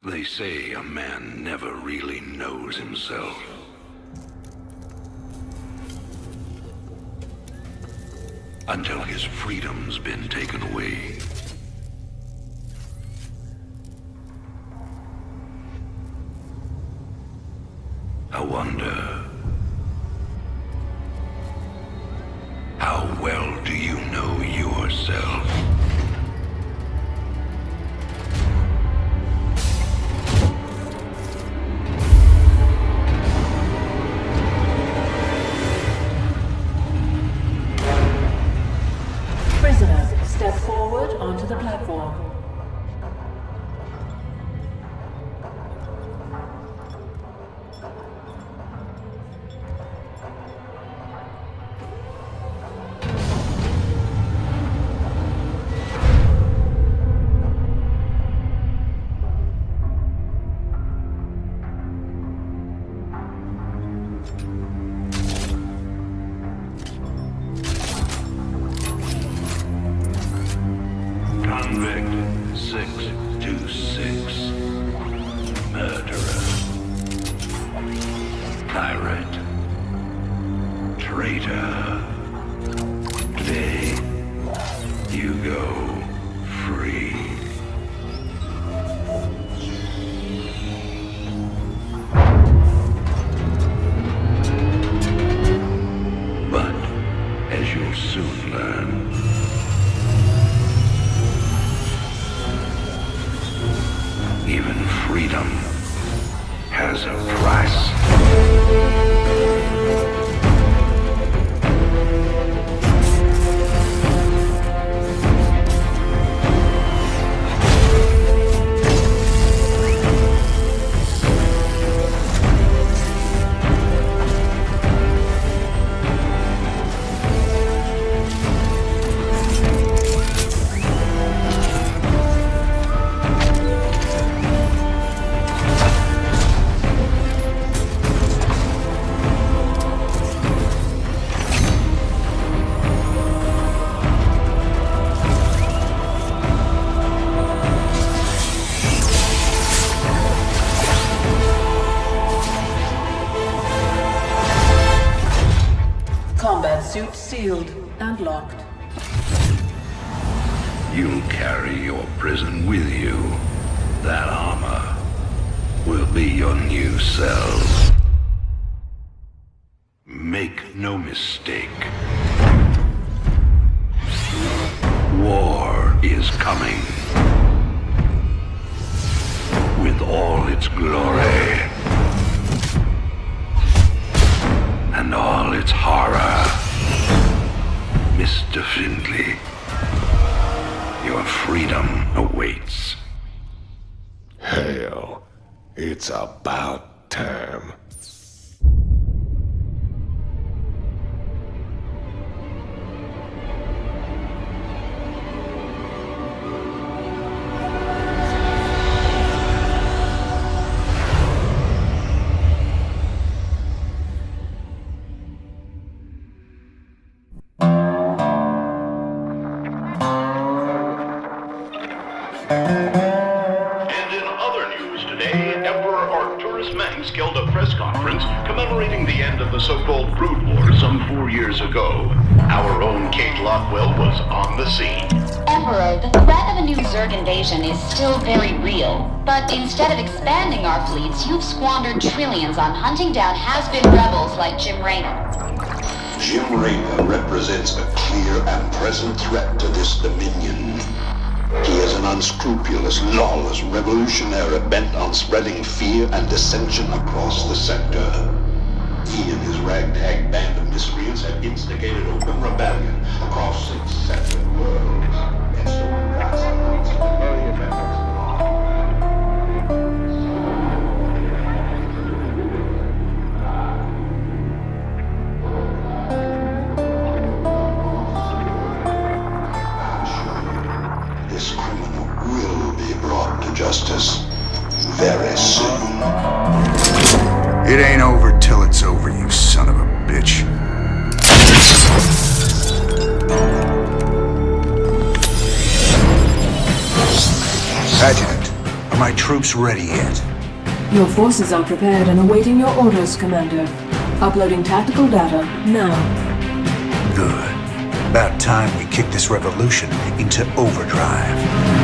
They say a man never really knows himself. Until his freedom's been taken away. I wonder, how well do you know yourself? Prisoners, step forward onto the platform. Convict 626. Murderer. Pirate. Traitor. Today, you go free. But, as you'll soon learn, even freedom has a price. Combat suit sealed and locked. You'll carry your prison with you. That armor will be your new cell. Make no mistake. War is coming. With all its glory. And all its horror. Mr. Findley, your freedom awaits. Hell, it's about time. And in other news today, Emperor Arcturus Mengsk held a press conference commemorating the end of the so-called Brood War some 4 years ago. Our own Kate Lockwell was on the scene. Emperor, the threat of a new Zerg invasion is still very real. But instead of expanding our fleets, you've squandered trillions on hunting down has-been rebels like Jim Raynor. Jim Raynor represents a clear and present threat to this dominion. He is an unscrupulous, lawless revolutionary bent on spreading fear and dissension across the sector. He and his ragtag band of miscreants have instigated open rebellion across 6 separate worlds. And so vast very efforts. This criminal will be brought to justice very soon. It ain't over till it's over, you son of a bitch. Adjutant, I'm my troops ready yet? Your forces are prepared and awaiting your orders, Commander. Uploading tactical data now. Good. About time we kick this revolution into overdrive.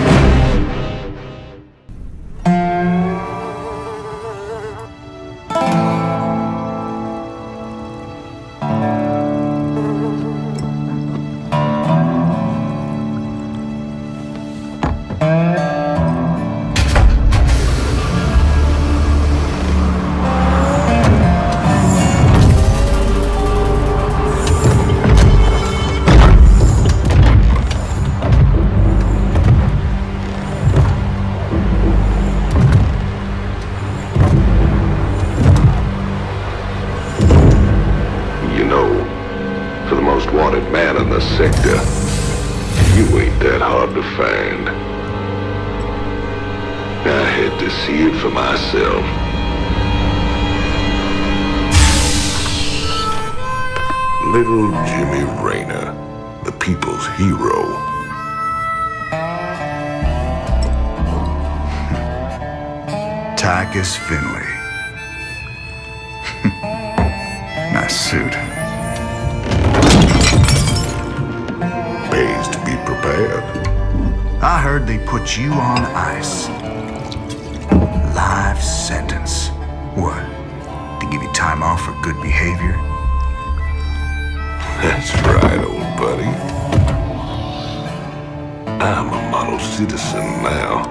Sector. You ain't that hard to find. I had to see it for myself. Little Jimmy Rayner, the people's hero. Tychus Finley. Nice suit. Pays to be prepared. I heard they put you on ice. Life sentence. What? To give you time off for good behavior? That's right, old buddy. I'm a model citizen now.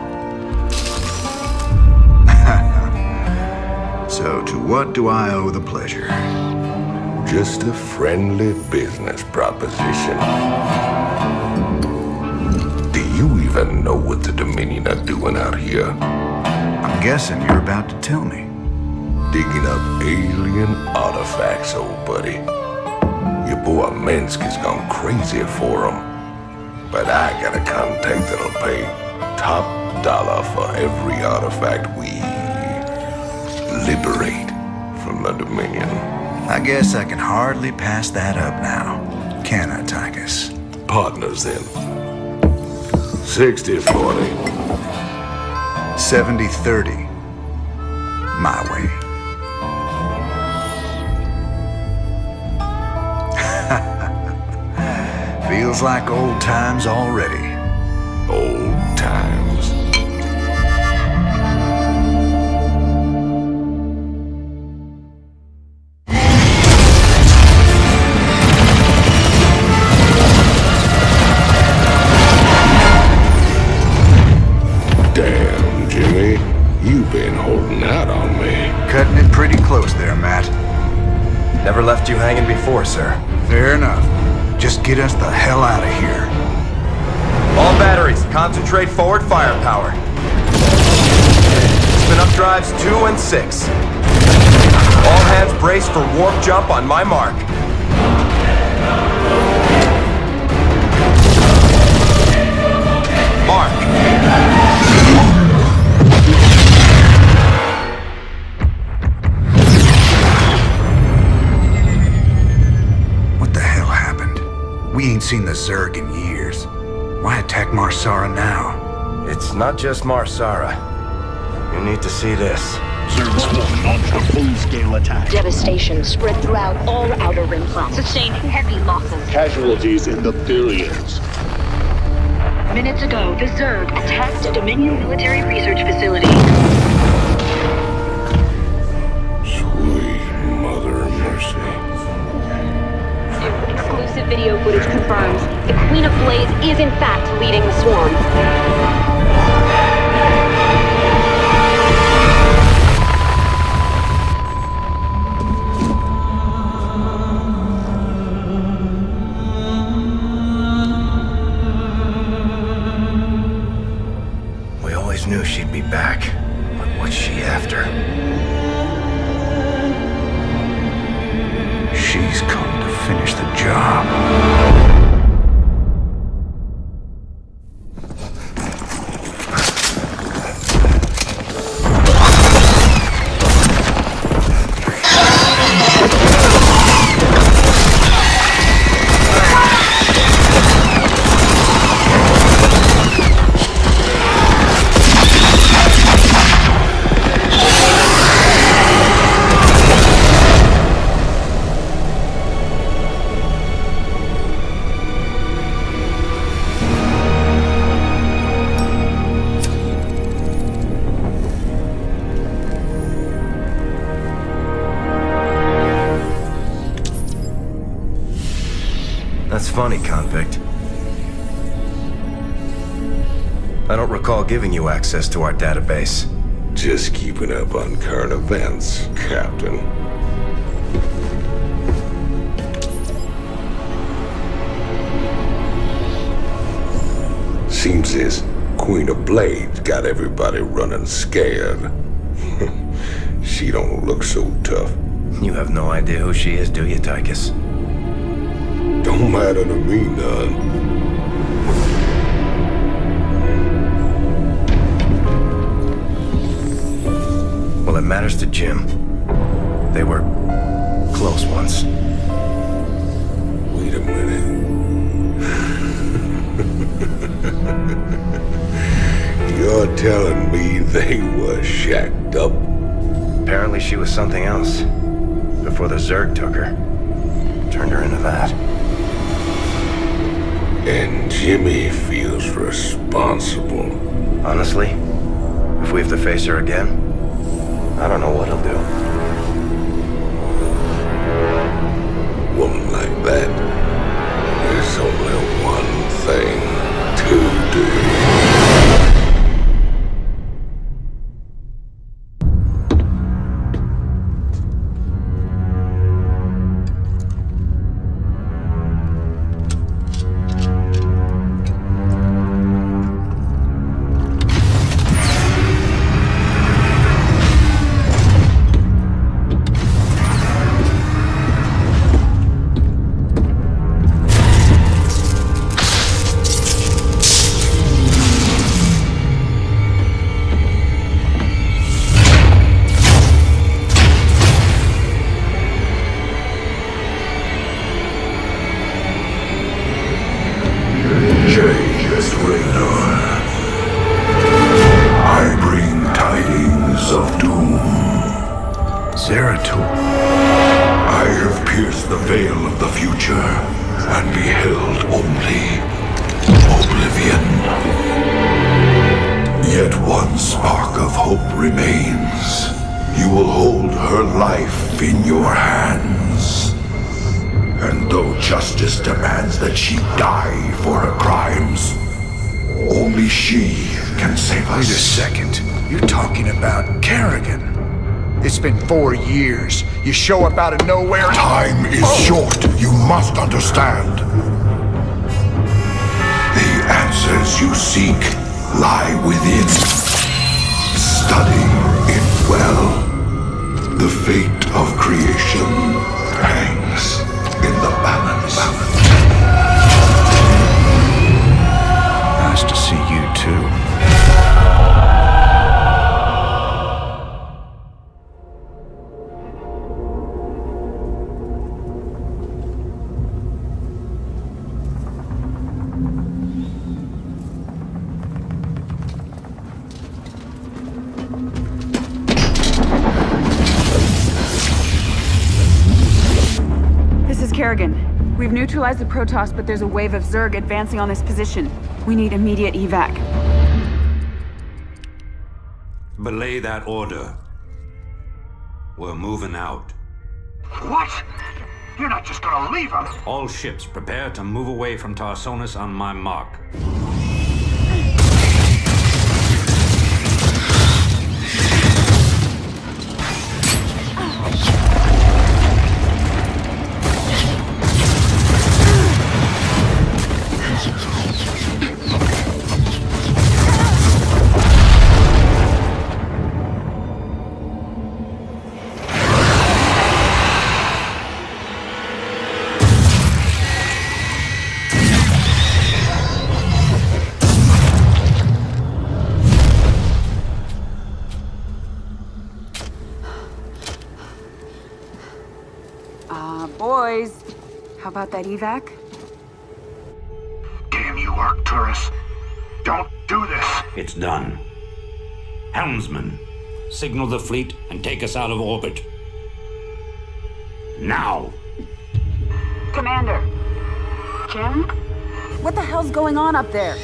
So to what do I owe the pleasure? Just a friendly business proposition. Do you even know what the Dominion are doing out here? I'm guessing you're about to tell me. Digging up alien artifacts, old buddy. Your boy Minsk has gone crazy for them. But I got a contact that'll pay top dollar for every artifact we liberate from the Dominion. I guess I can hardly pass that up now. Can I, Tychus? Partners then. 60-40. 70-30. My way. Feels like old times already. Old times. Damn, Jimmy. You've been holding out on me. Cutting it pretty close there, Matt. Never left you hanging before, sir. Fair enough. Just get us the hell out of here. All batteries, concentrate forward firepower. Spin up drives 2 and 6. All hands brace for warp jump on my mark. Mark. We ain't seen the Zerg in years. Why attack Marsara now? It's not just Marsara. You need to see this. Zerg Swarm launched a full-scale attack. Devastation spread throughout all Outer Rim planets. Sustained heavy losses. Casualties in the billions. Minutes ago, the Zerg attacked a Dominion military research facility. Sweet Mother of Mercy. Exclusive video footage confirms the Queen of Blades is in fact leading the swarm. We always knew she'd be back, but what's she after? She's come to finish the job. funny, convict. I don't recall giving you access to our database. Just keeping up on current events, Captain. Seems this Queen of Blades got everybody running scared. She don't look so tough. You have no idea who she is, do you, Tychus? Don't matter to me none. Well, it matters to Jim. They were close once. Wait a minute. You're telling me they were shacked up? Apparently she was something else. Before the Zerg took her. Turned her into that. And Jimmy feels responsible. Honestly, if we have to face her again, I don't know what he'll do. Woman like that, there's only one thing to do. It's been 4 years. You show up out of nowhere. Time is short. You must understand. The answers you seek lie within. Study it well. The fate of creation hangs in the balance. Nice to see you too. We've neutralized the Protoss, but there's a wave of Zerg advancing on this position. We need immediate evac. Belay that order. We're moving out. What? You're not just gonna leave us? All ships prepare to move away from Tarsonis on my mark. Boys, how about that evac? Damn you, Arcturus. Don't do this. It's done. Helmsman, signal the fleet and take us out of orbit. Now! Commander. Jim? What the hell's going on up there?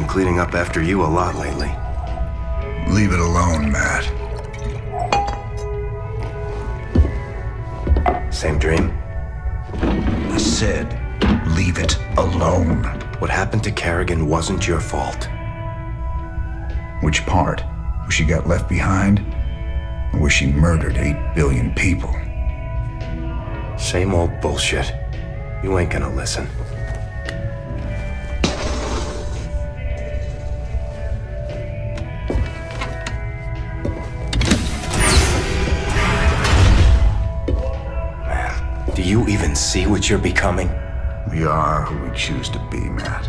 cleaning up after you a lot lately. Leave it alone, Matt. Same dream? I said, leave it alone. What happened to Kerrigan wasn't your fault. Which part? Where she got left behind? Or where she murdered 8 billion people? Same old bullshit. You ain't gonna listen. Man, do you even see what you're becoming? We are who we choose to be, Matt.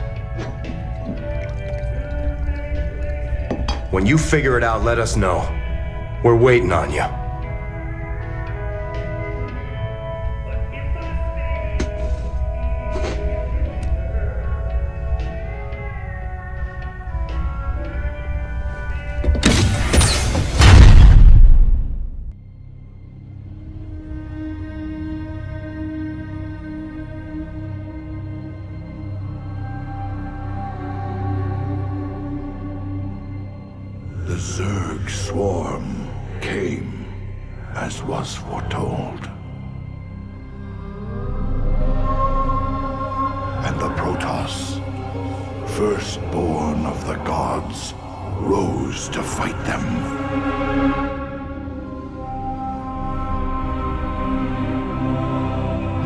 When you figure it out, let us know. We're waiting on you. The Zerg swarm came, as was foretold. And the Protoss, firstborn of the gods, rose to fight them.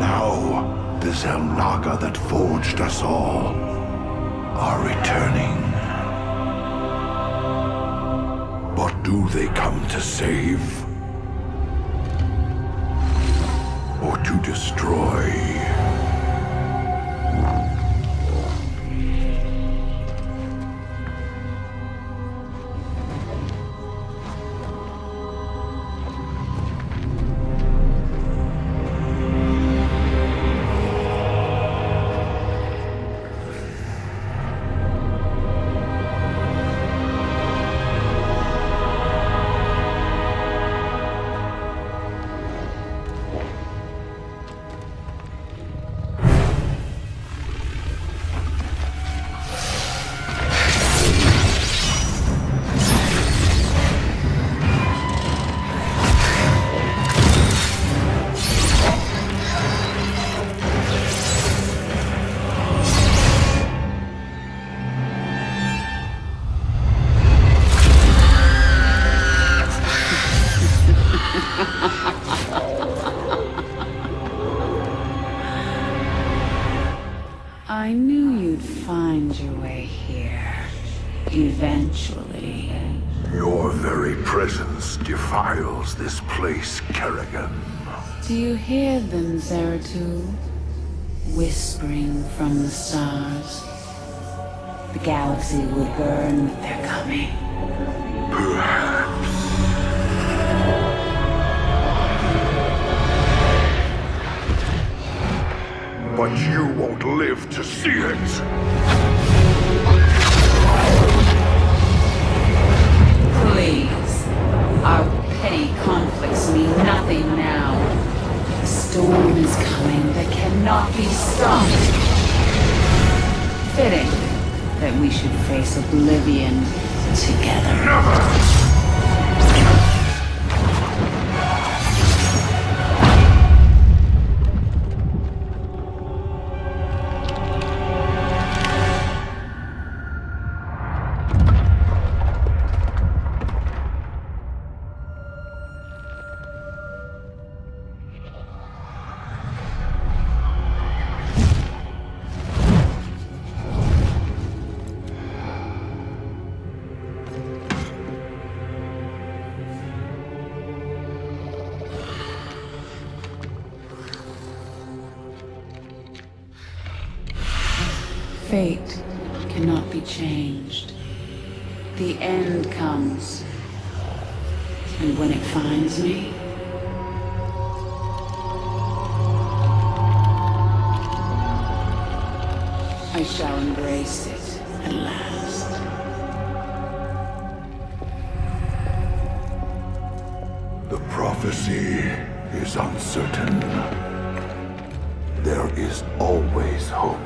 Now, the Xel'Naga that forged us all are returning. What do they come to save? Or to destroy? I knew you'd find your way here. Eventually. Your very presence defiles this place, Kerrigan. Do you hear them, Zeratul? Whispering from the stars. The galaxy would burn with their coming. Perhaps. But you won't live to see it! Please. Our petty conflicts mean nothing now. The storm is coming that cannot be stopped. Fitting that we should face oblivion together. Never! Fate cannot be changed. The end comes. And when it finds me, I shall embrace it at last. The prophecy is uncertain. There is always hope.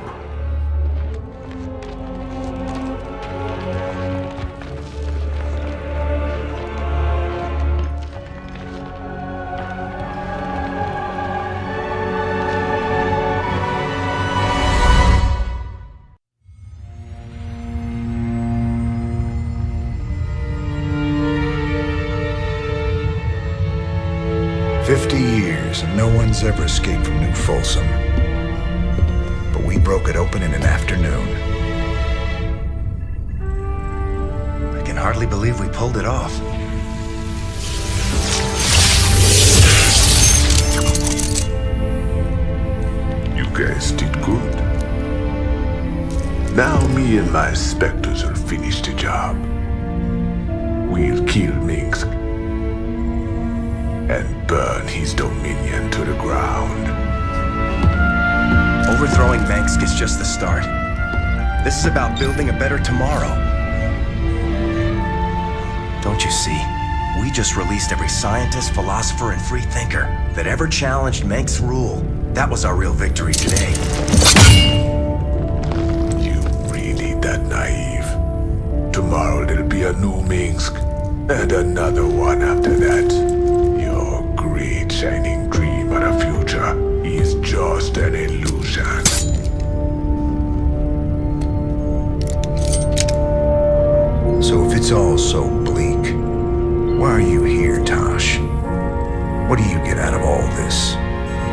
50 years and no one's ever escaped from New Folsom. But we broke it open in an afternoon. I can hardly believe we pulled it off. You guys did good. Now me and my specters will finish the job. We'll kill Minsk and burn his dominion to the ground. Overthrowing Minsk is just the start. This is about building a better tomorrow. Don't you see? We just released every scientist, philosopher, and free thinker that ever challenged Minsk's rule. That was our real victory today. You really that naive? Tomorrow there'll be a new Minsk, and another one after that. Your great shining dream of the future is just an illusion. So if it's all so bleak, why are you here, Tosh? What do you get out of all this?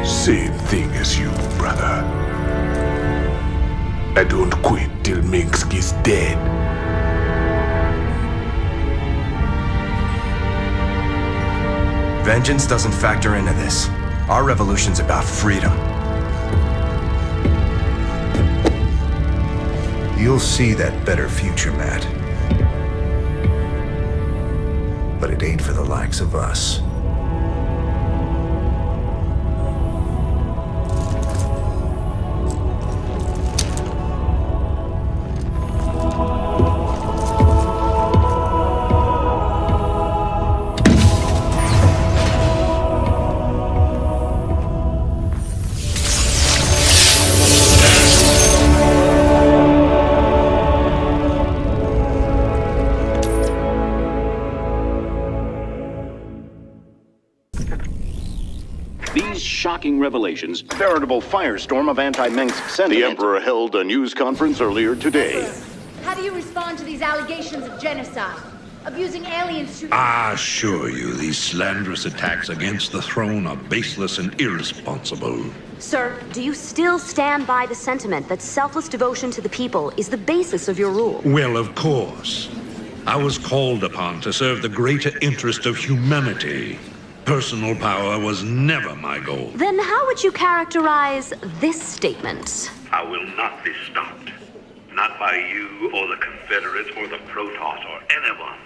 Same thing as you, brother. I don't quit till Minsk is dead. Vengeance doesn't factor into this. Our revolution's about freedom. You'll see that better future, Matt. But it ain't for the likes of us. Shocking revelations, veritable firestorm of anti-Minsk sentiment. The Emperor held a news conference earlier today. How do you respond to these allegations of genocide? Abusing aliens to... I assure you, these slanderous attacks against the throne are baseless and irresponsible. Sir, do you still stand by the sentiment that selfless devotion to the people is the basis of your rule? Well, of course. I was called upon to serve the greater interest of humanity. Personal power was never my goal. Then how would you characterize this statement? I will not be stopped. Not by you or the Confederates or the Protoss or anyone.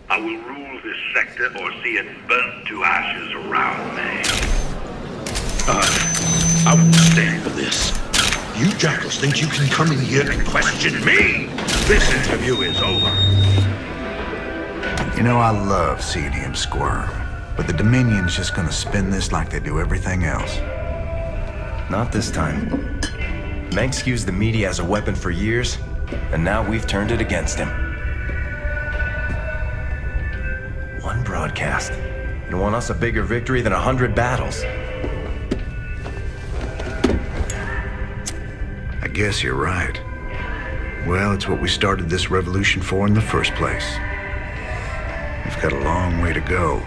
I will rule this sector or see it burnt to ashes around me. I won't stand for this. You jackals think you can come in here and question me? This interview is over. You know, I love seeing him squirm. But the Dominion's just gonna spin this like they do everything else. Not this time. Minsk used the media as a weapon for years, and now we've turned it against him. One broadcast. It won us a bigger victory than 100 battles. I guess you're right. Well, it's what we started this revolution for in the first place. We've got a long way to go.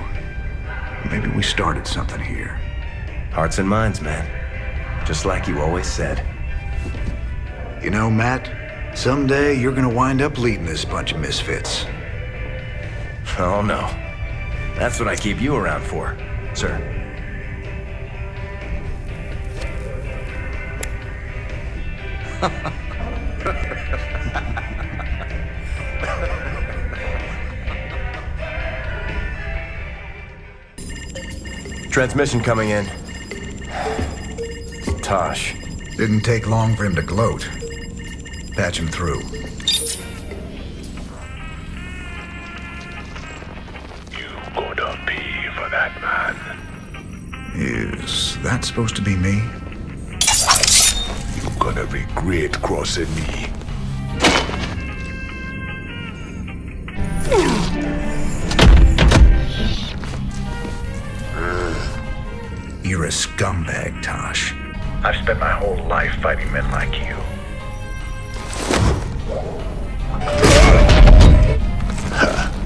Maybe we started something here. Hearts and minds, man. Just like you always said. You know, Matt, someday you're gonna wind up leading this bunch of misfits. Oh, no. That's what I keep you around for, sir. Transmission coming in. Tosh. Didn't take long for him to gloat. Patch him through. You gonna pay for that, man. Is that supposed to be me? You're gonna regret crossing me. You're a scumbag, Tosh. I've spent my whole life fighting men like you.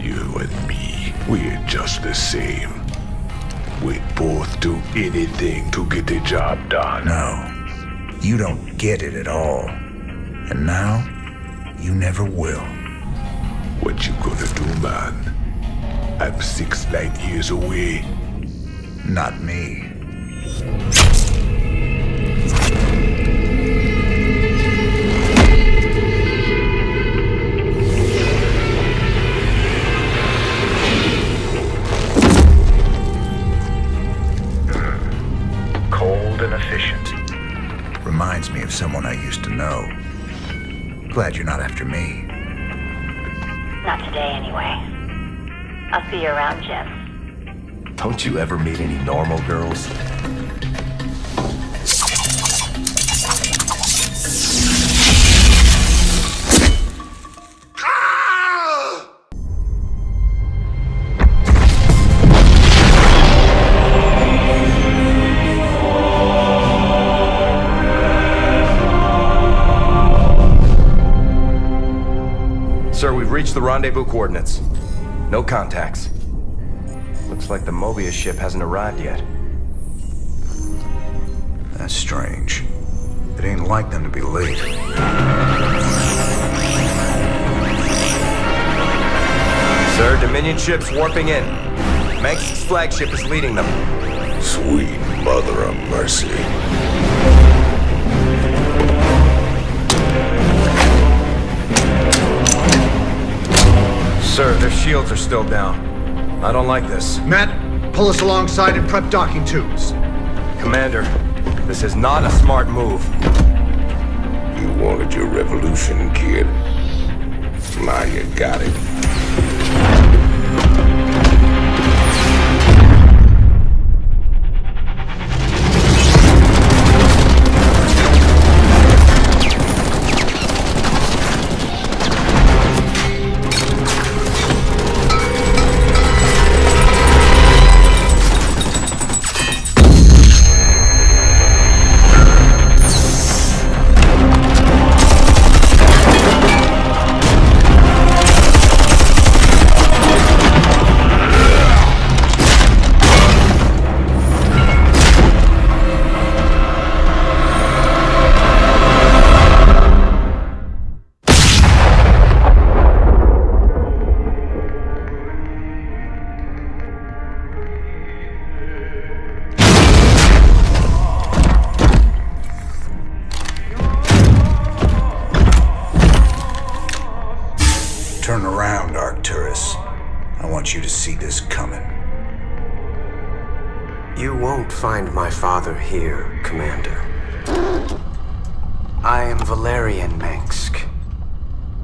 You and me, we're just the same. We both do anything to get the job done. No, you don't get it at all. And now, you never will. What you gonna do, man? I'm 6 light years away. Not me. Cold and efficient. Reminds me of someone I used to know. Glad you're not after me. Not today, anyway. I'll see you around, Jim. Don't you ever meet any normal girls? Sir, we've reached the rendezvous coordinates. No contacts. Looks like the Mobius ship hasn't arrived yet. That's strange. It ain't like them to be late. Sir, Dominion ship's warping in. Manx's flagship is leading them. Sweet mother of mercy. Sir, their shields are still down. I don't like this. Matt, pull us alongside and prep docking tubes. Commander, this is not a smart move. You wanted your revolution, kid. Now you got it. Turn around, Arcturus. I want you to see this coming. You won't find my father here, Commander. I am Valerian Mansk,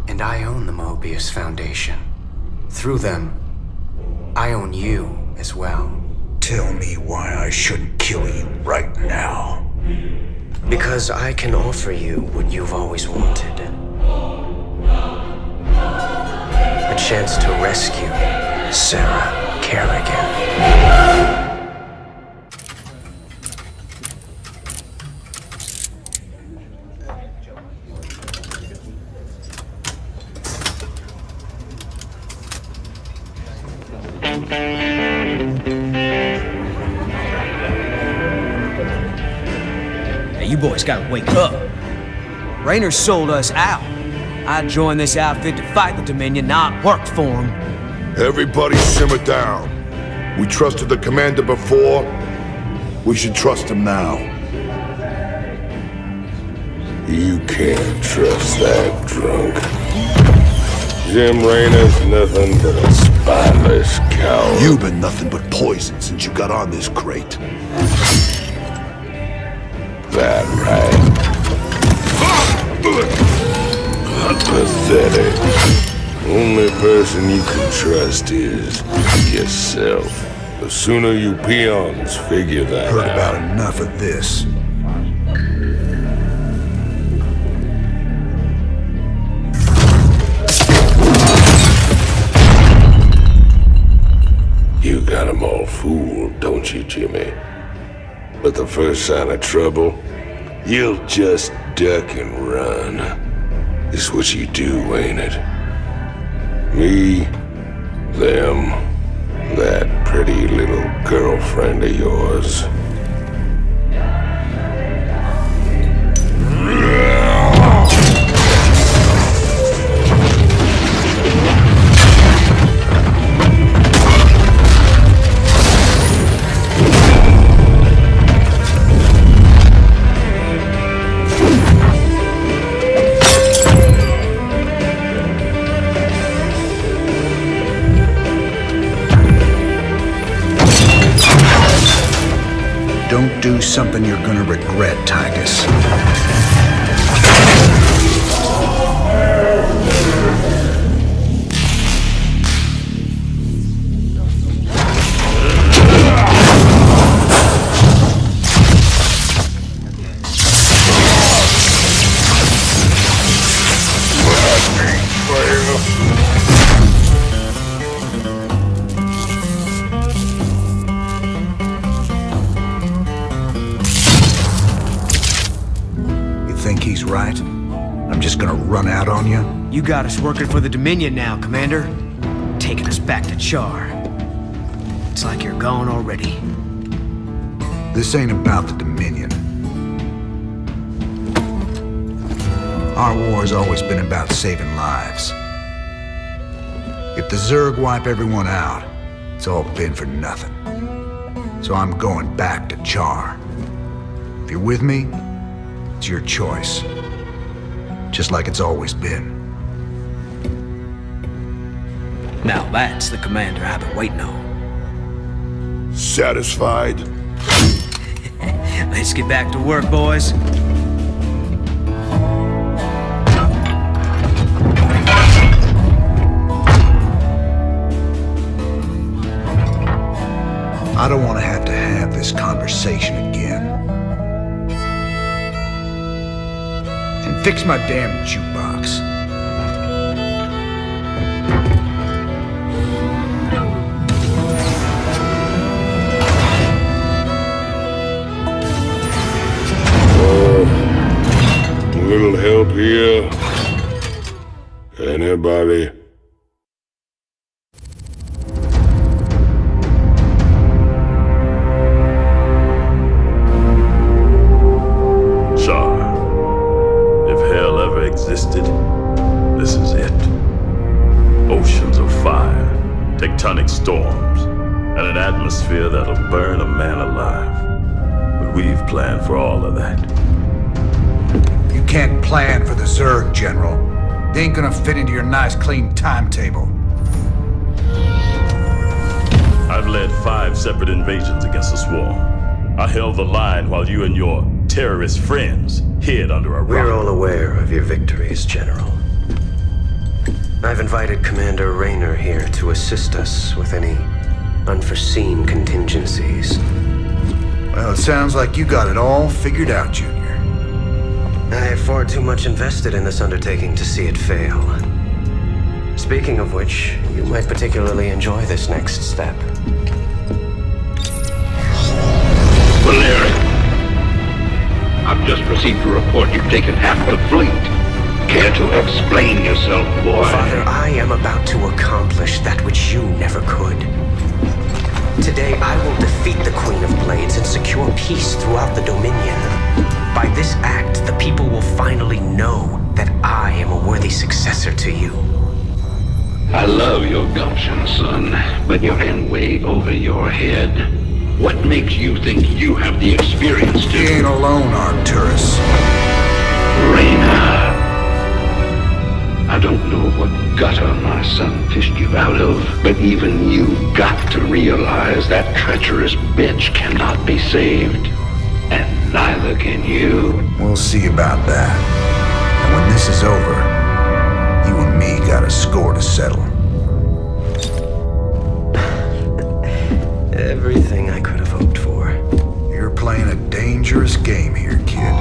and I own the Mobius Foundation. Through them, I own you as well. Tell me why I shouldn't kill you right now. Because I can offer you what you've always wanted. A chance to rescue Sarah Kerrigan. Hey, you boys gotta wake up. Raynor sold us out. I joined this outfit to fight the Dominion, not work for him. Everybody simmer down. We trusted the commander before. We should trust him now. You can't trust that drunk. Jim Raynor's nothing but a spineless coward. You've been nothing but poison since you got on this crate. That right. Pathetic. Only person you can trust is yourself. The sooner you peons figure that Heard out. about enough of this. You got 'em all fooled, don't you, Jimmy? But the first sign of trouble, you'll just duck and run. It's what you do, ain't it? Me, them, That pretty little girlfriend of yours. Don't do something you're gonna regret, Tychus. Think he's right? I'm just gonna run out on you? You got us working for the Dominion now, Commander. Taking us back to Char. It's like you're gone already. This ain't about the Dominion. Our war's always been about saving lives. If the Zerg wipe everyone out, it's all been for nothing. So I'm going back to Char. If you're with me, it's your choice. Just like it's always been. Now that's the commander I've been waiting on. Satisfied? Let's get back to work, boys. I don't want to have this conversation again. And fix my damn jukebox. A little help here? Anybody? Existed, this is it. Oceans of fire, tectonic storms, and an atmosphere that'll burn a man alive. But we've planned for all of that. You can't plan for the Zerg, General. They ain't gonna fit into your nice, clean timetable. I've led 5 separate invasions against the swarm. I held the line while you and your terrorist friends hid under a rock. We're all aware of your victories, General. I've invited Commander Raynor here to assist us with any unforeseen contingencies. Well, it sounds like you got it all figured out, Junior. I have far too much invested in this undertaking to see it fail. Speaking of which, you might particularly enjoy this next step. Valerian, I've just received a report you've taken half the fleet. Care to explain yourself, boy? Father, I am about to accomplish that which you never could. Today, I will defeat the Queen of Blades and secure peace throughout the Dominion. By this act, the people will finally know that I am a worthy successor to you. I love your gumption, son, but you're in way over your head. What makes you think you have the experience to... You ain't alone, Arcturus. Raynor. I don't know what gutter my son fished you out of, but even you got to realize that treacherous bitch cannot be saved. And neither can you. We'll see about that. And when this is over, you and me got a score to settle. Everything I could have hoped for. You're playing a dangerous game here, kid.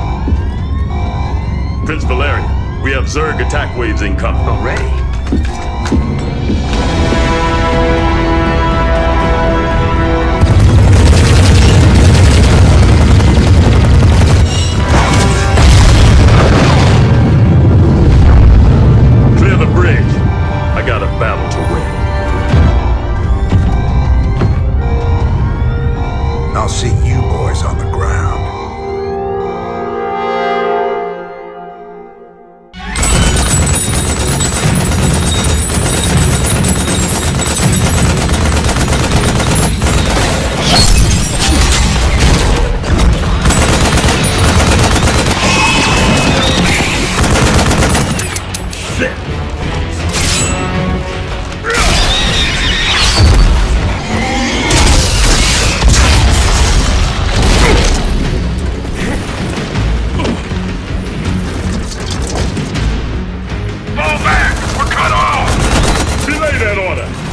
Prince Valerian, we have Zerg attack waves incoming. Already? Clear the bridge. I got a battle to win. I'll see you boys on the ground.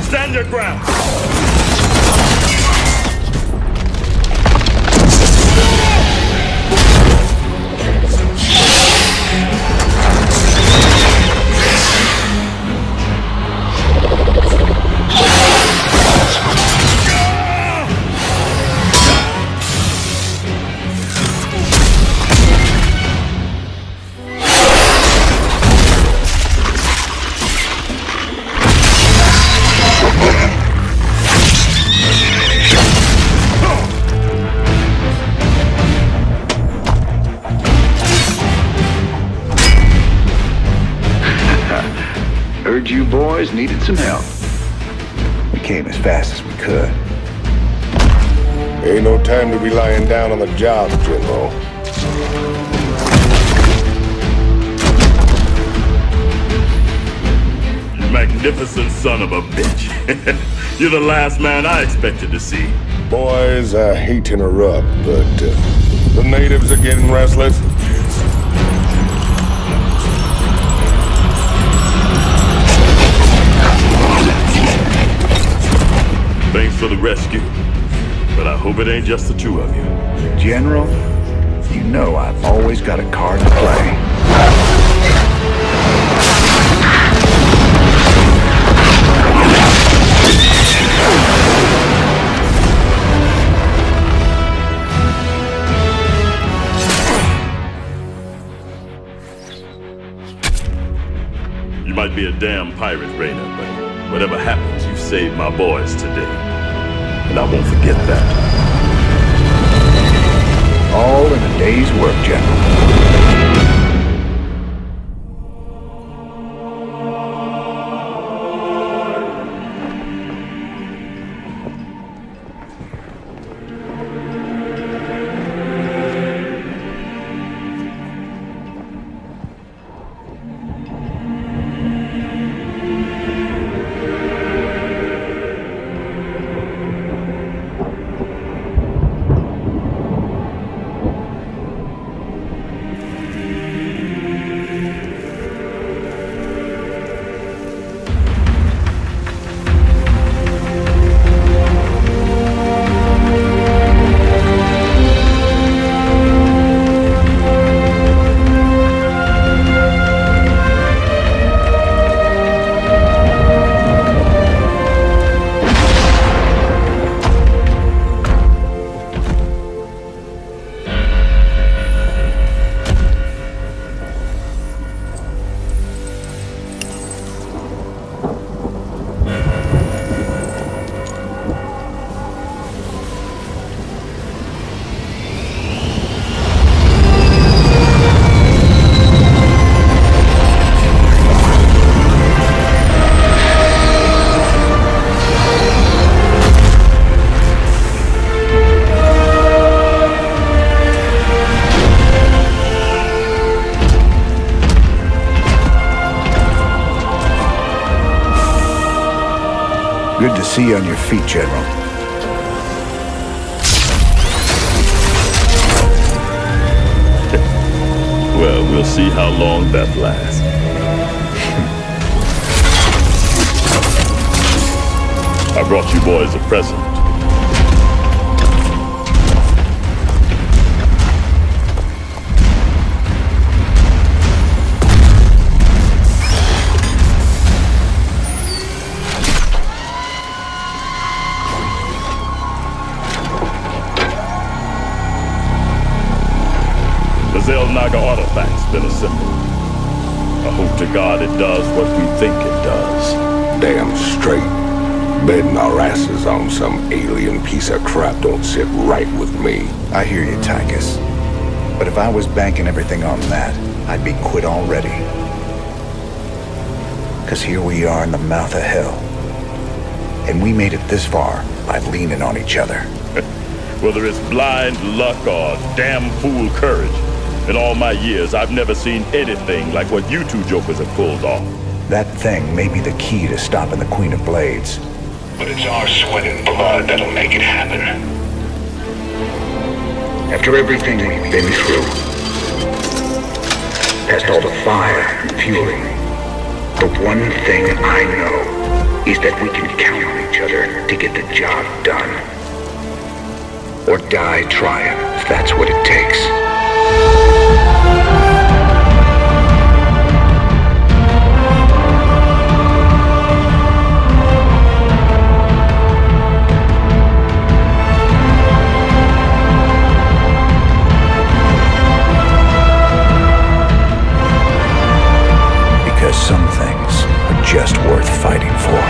Stand your ground! Heard you boys needed some help. We came as fast as we could. Ain't no time to be lying down on the job, General. You magnificent son of a bitch. You're the last man I expected to see. Boys, I hate to interrupt, but the natives are getting restless. Thanks for the rescue, but I hope it ain't just the two of you. General, you know I've always got a card to play. You might be a damn pirate, Raynor, but whatever happens, you saved my boys today. And I won't forget that. All in a day's work, General. Good to see you on your feet, General. Well, we'll see how long that lasts. I brought you boys a present. Naga artifact's been assembled. I hope to God it does what we think it does. Damn straight. Betting our asses on some alien piece of crap don't sit right with me. I hear you, Tychus. But if I was banking everything on that, I'd be quit already. Because here we are in the mouth of hell. And we made it this far by leaning on each other. Whether it's blind luck or damn fool courage, in all my years, I've never seen anything like what you two jokers have pulled off. That thing may be the key to stopping the Queen of Blades. But it's our sweat and blood that'll make it happen. After everything we've been through, past all the fire and fury, the one thing I know is that we can count on each other to get the job done. Or die trying, if that's what it takes. Because some things are just worth fighting for.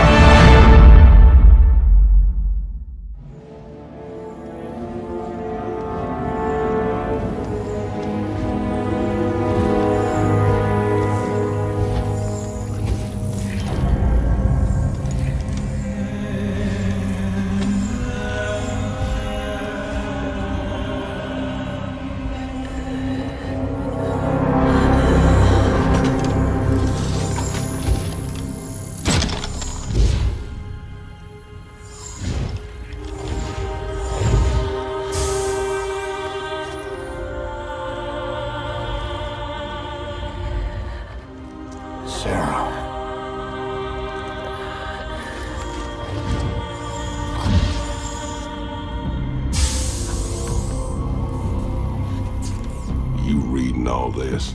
All this.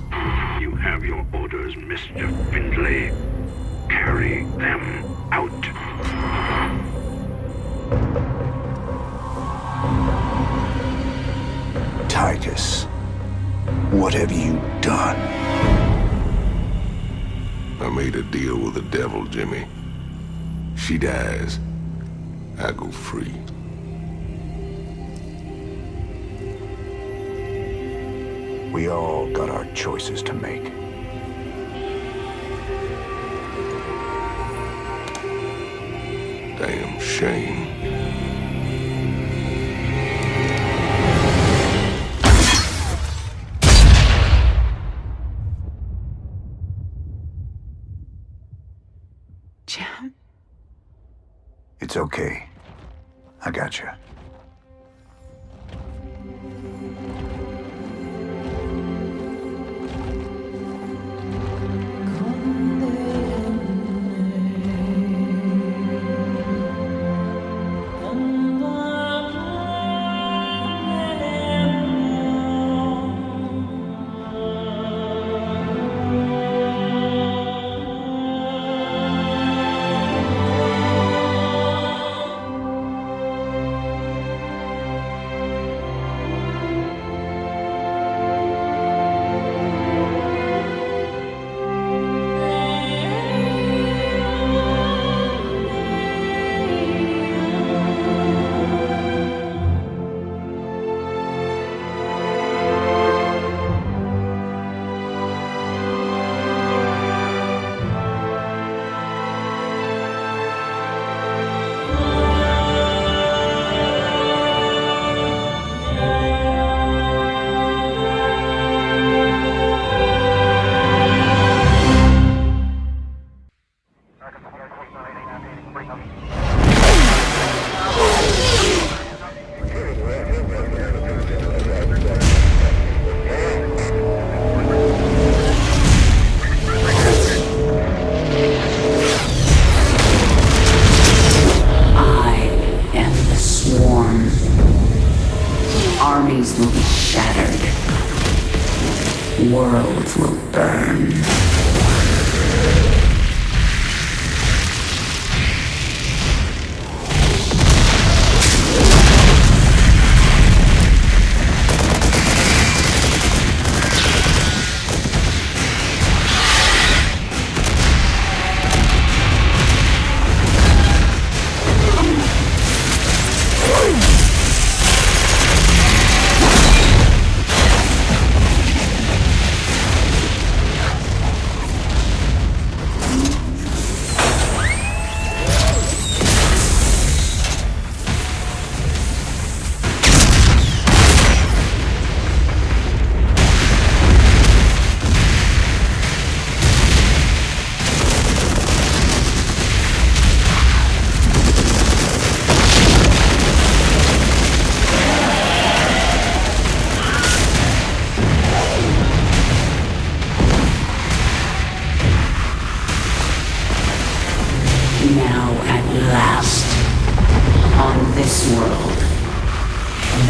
You have your orders, Mr. Findlay. Carry them out. Titus, what have you done? I made a deal with the devil, Jimmy. She dies, I go free. We all got our choices to make. Damn shame. Jim? It's okay. I got you. Armies will be shattered. Worlds will burn.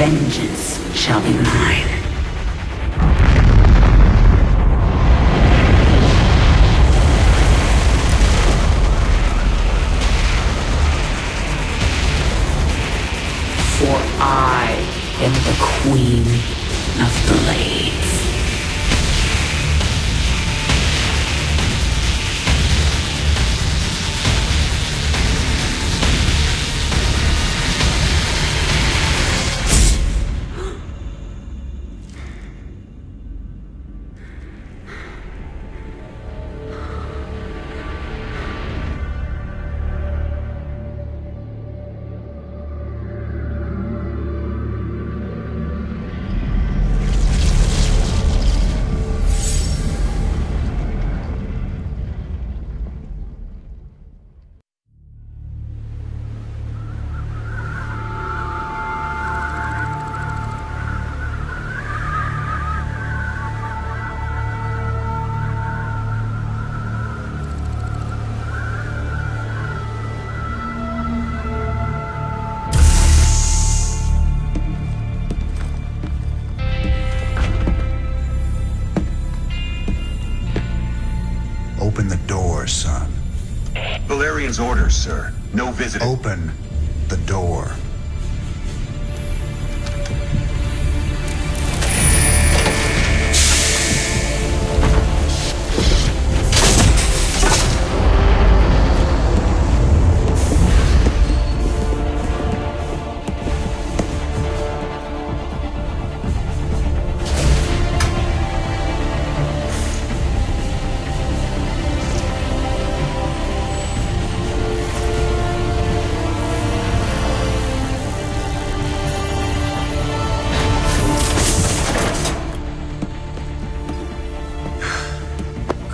vengeance shall be mine. For I am the Queen of Blades. Open the door, son. Valerian's orders, sir. No visiting. Open the door.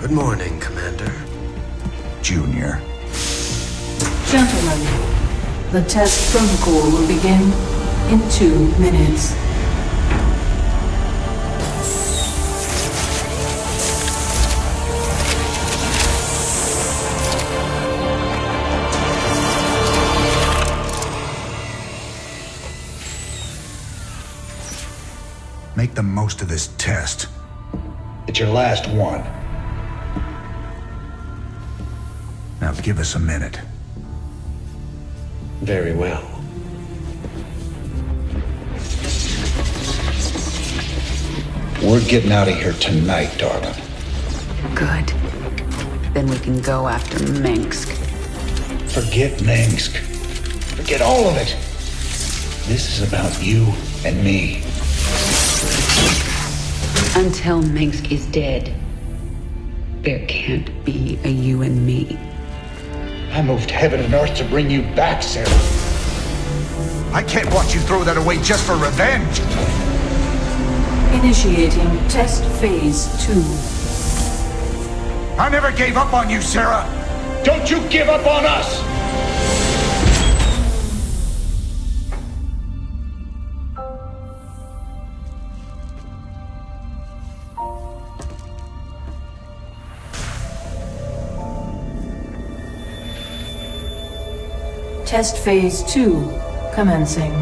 Good morning, Commander. Junior. Gentlemen, the test protocol will begin in 2 minutes. Make the most of this test. It's your last one. Now give us a minute. Very well. We're getting out of here tonight, darling. Good. Then we can go after Minsk. Forget Minsk. Forget all of it. This is about you and me. Until Minsk is dead, there can't be a you and me. I moved heaven and earth to bring you back, Sarah. I can't watch you throw that away just for revenge. Initiating test phase 2. I never gave up on you, Sarah. Don't you give up on us! Test phase 2 commencing.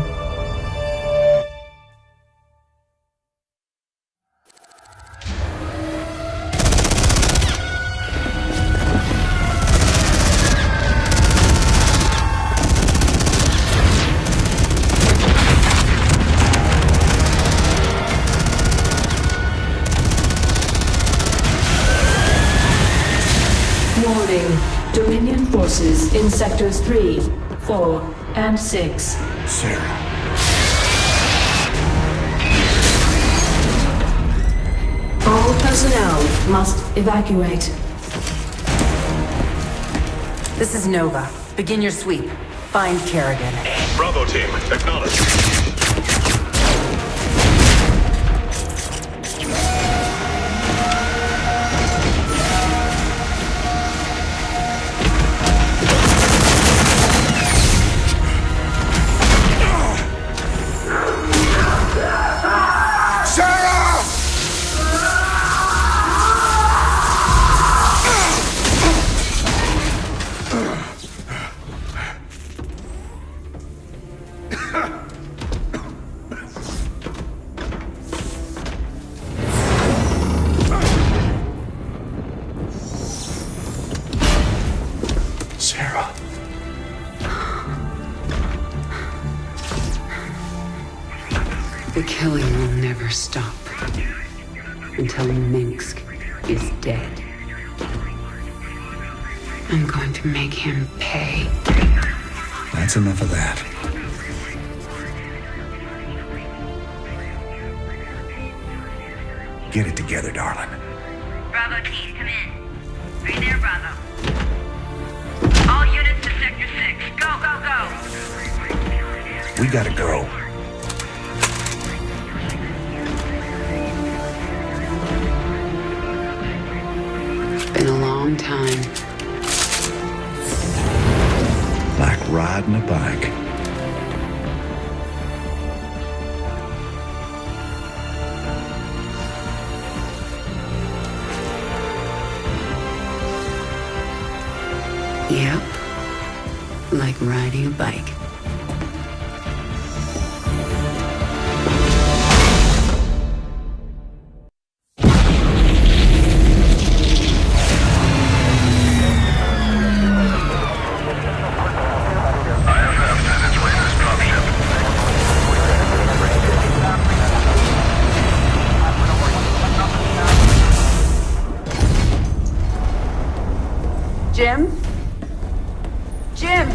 Warning. Dominion forces in sectors 3, 4, and 6. Sarah. All personnel must evacuate. This is Nova. Begin your sweep. Find Kerrigan. Bravo team, acknowledge. The killing will never stop until Minsk is dead. I'm going to make him pay. That's enough of that. Get it together, darling. Bravo team, come in. Are you there, Bravo? All units to Sector 6. Go, go, go! We gotta go. It's been a long time. Like riding a bike. Yep. Like riding a bike. Jim? Jim!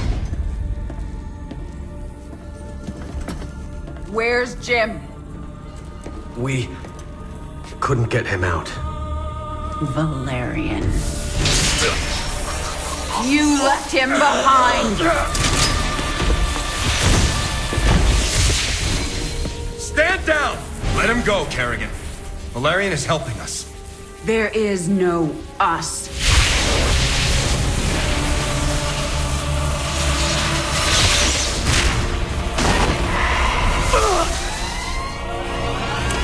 Where's Jim? We couldn't get him out. Valerian. You left him behind! Stand down! Let him go, Kerrigan. Valerian is helping us. There is no us.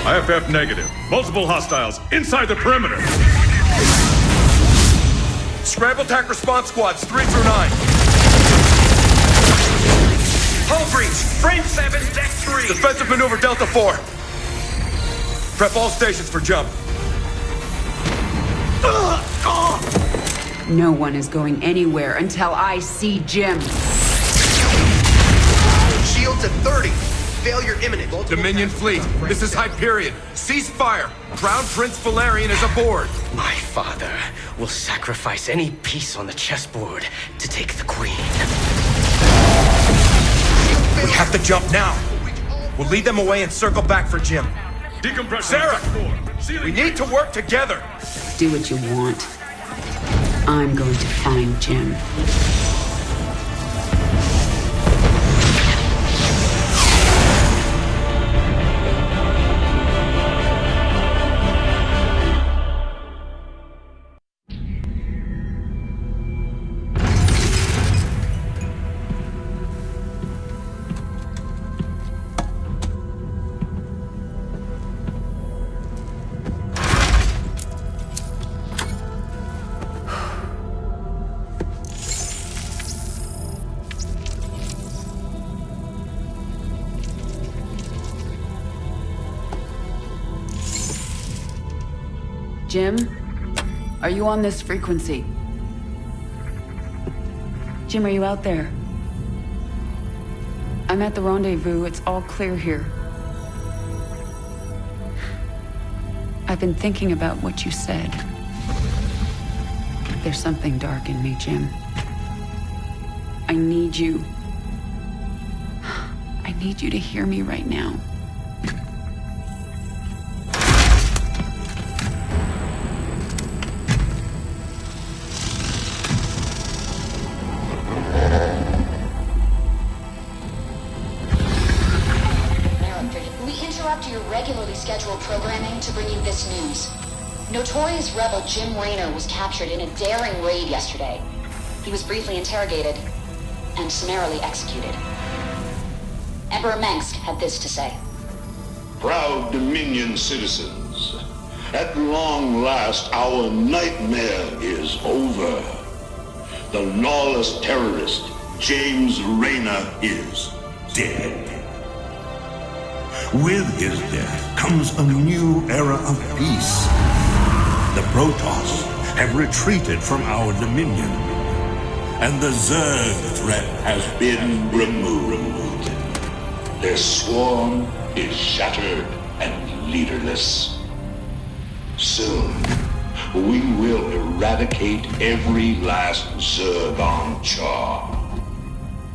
IFF negative. Multiple hostiles inside the perimeter. Scramble attack response squads 3 through 9. Hull breach! Frame 7, deck 3! Defensive maneuver Delta 4. Prep all stations for jump. No one is going anywhere until I see Jim. Shields at 30. Failure imminent. Dominion fleet, this is Hyperion. Cease fire. Crown Prince Valerian is aboard. My father will sacrifice any piece on the chessboard to take the queen. We have to jump now. We'll lead them away and circle back for Jim. Decompression. Sarah, we need to work together. Do what you want. I'm going to find Jim. Jim, are you on this frequency? Jim, are you out there? I'm at the rendezvous. It's all clear here. I've been thinking about what you said. There's something dark in me, Jim. I need you. I need you to hear me right now. Your regularly scheduled programming to bring you this news. Notorious rebel Jim Raynor was captured in a daring raid yesterday. He was briefly interrogated and summarily executed. Emperor Mengsk had this to say. Proud Dominion citizens, at long last our nightmare is over. The lawless terrorist James Raynor is dead. With his death comes a new era of peace. The Protoss have retreated from our dominion, and the Zerg threat has been removed. Their swarm is shattered and leaderless. Soon, we will eradicate every last Zerg on Char.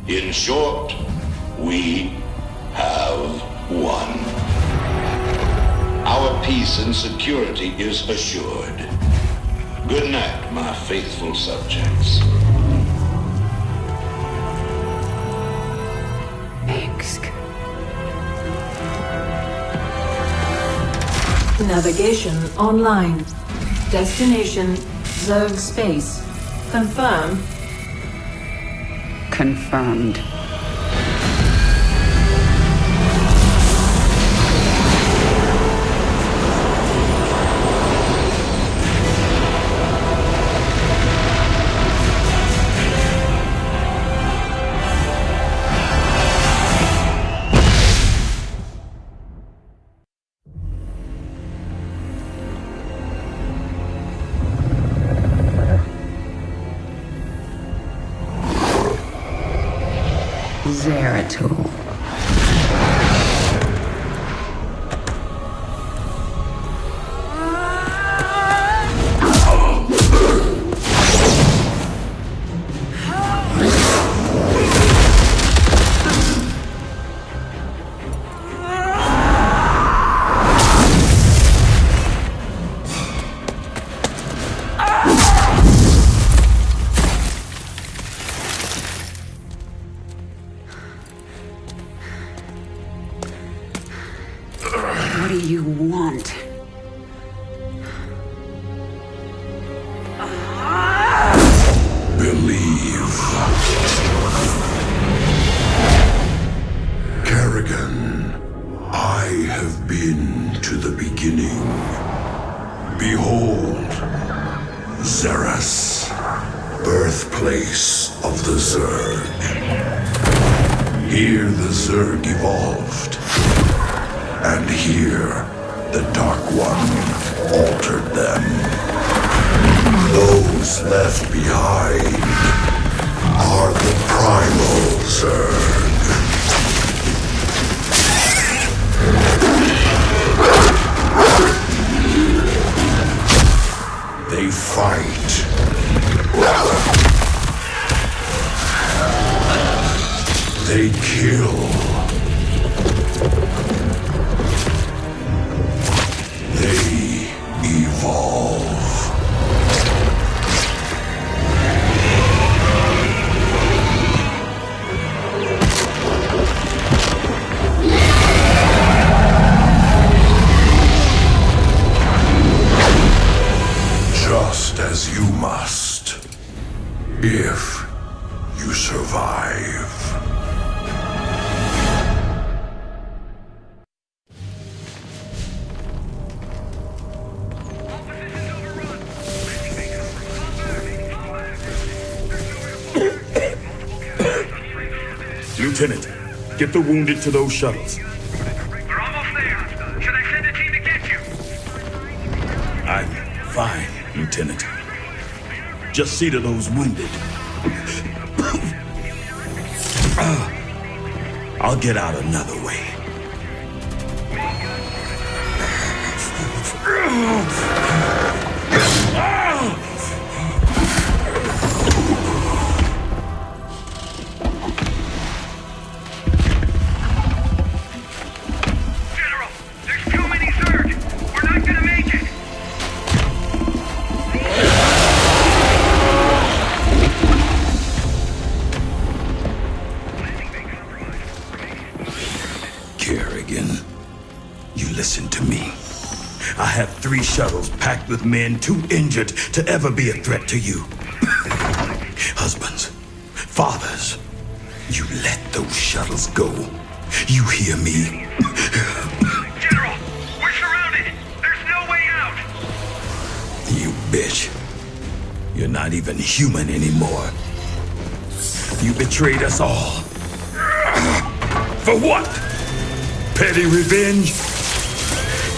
In short, we have won. Our peace and security is assured. Good night, my faithful subjects. Minsk. Navigation online. Destination Zerg space. Confirm. Confirmed. Zeratul. What do you want? Believe. Kerrigan, I have been to the beginning. Behold, Xeris, birthplace of the Zerg. Here the Zerg evolved. And here, the Dark One altered them. Those left behind are the Primal Zerg. They fight. They kill. They evolve. Just as you must, if you survive. Lieutenant, get the wounded to those shuttles. We're almost there. Should I send a team to get you? I'm fine, Lieutenant. Just see to those wounded. I'll get out another way. I have 3 shuttles packed with men too injured to ever be a threat to you. Husbands, fathers, you let those shuttles go. You hear me? General, we're surrounded. There's no way out. You bitch. You're not even human anymore. You betrayed us all. For what? Petty revenge?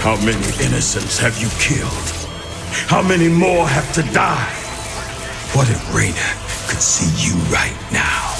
How many innocents have you killed? How many more have to die? What if Raynor could see you right now?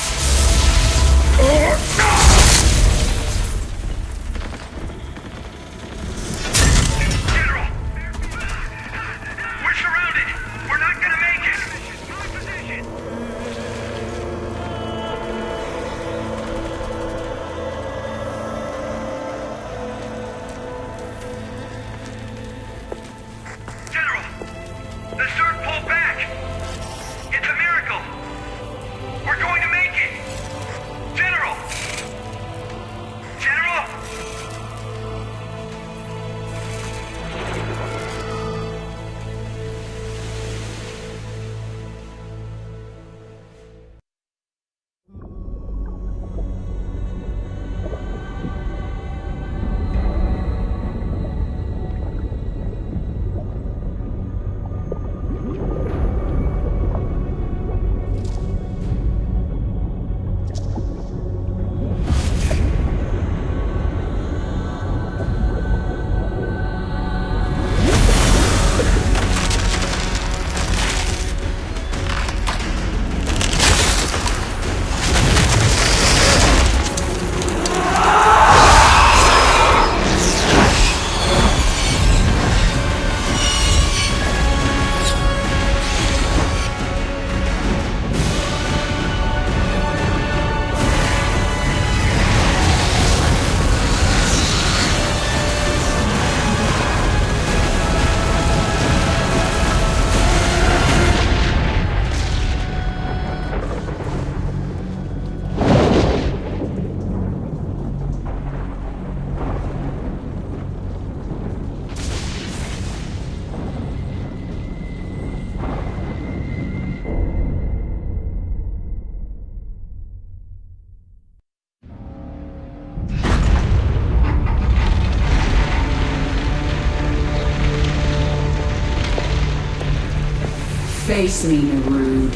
Face me, Narud.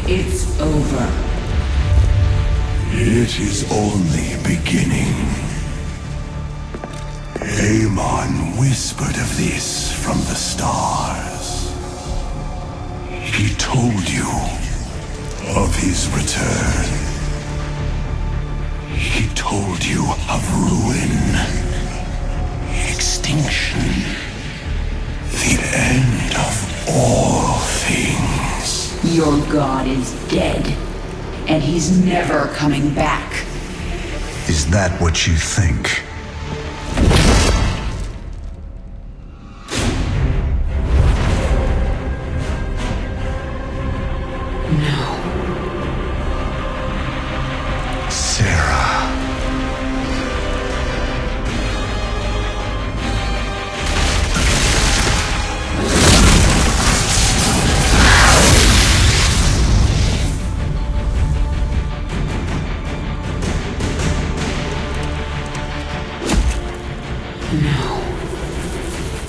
It's over. It is only beginning. Amon whispered of this from the stars. He told you of his return. He told you of ruin, extinction, the end of all things. Your god is dead, and he's never coming back. Is that what you think?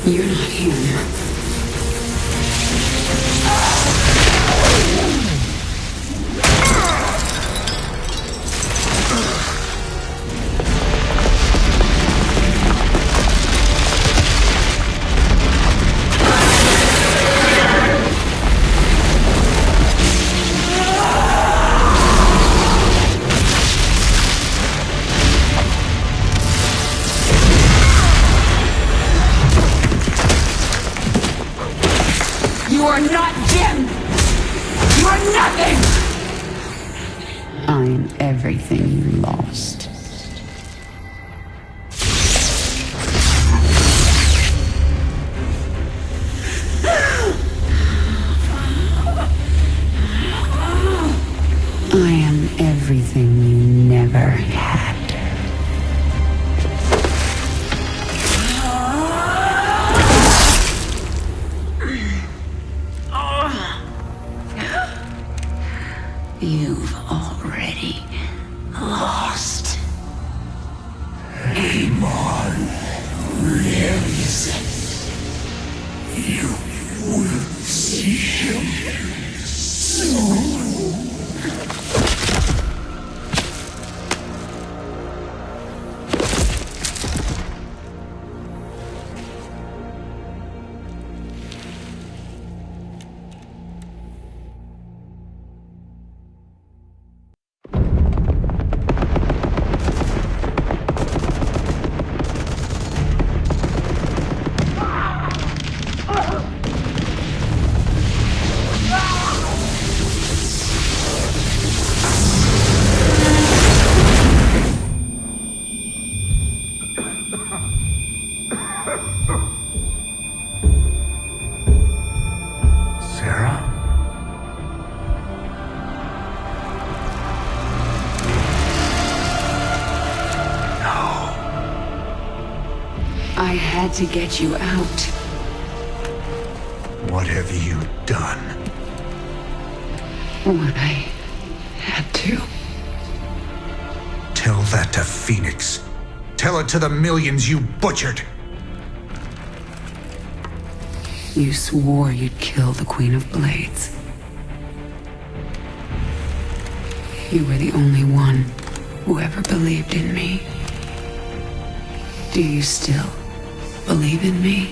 You're not him. You are not Jim! You are nothing! I'm everything you lost. I am everything you never had. You've already lost. Amon lives. You will see him soon. I had to get you out. What have you done? What I had to. Tell that to Phoenix. Tell it to the millions you butchered. You swore you'd kill the Queen of Blades. You were the only one who ever believed in me. Do you still believe in me?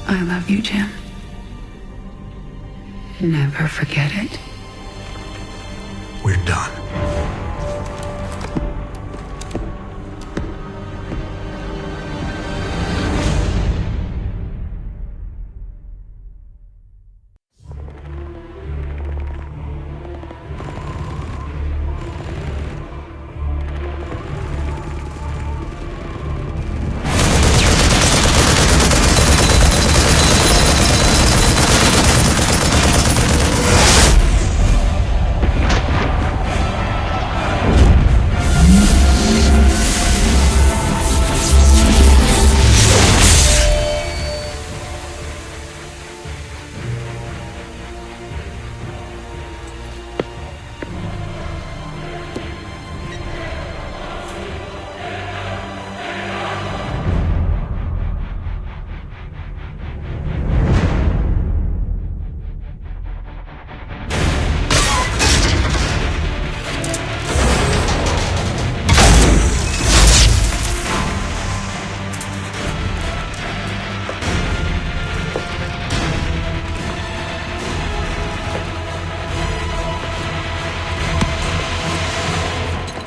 I love you, Jim. Never forget it. We're done.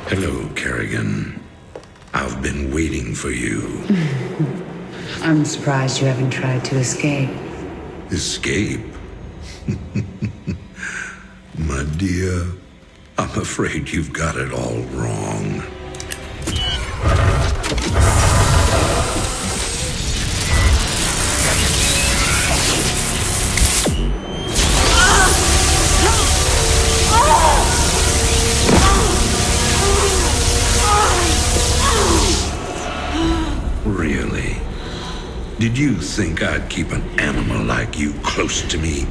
Hello, Kerrigan. I've been waiting for you. I'm surprised you haven't tried to escape. Escape? My dear, I'm afraid you've got it all wrong. Really? Did you think I'd keep an animal like you close to me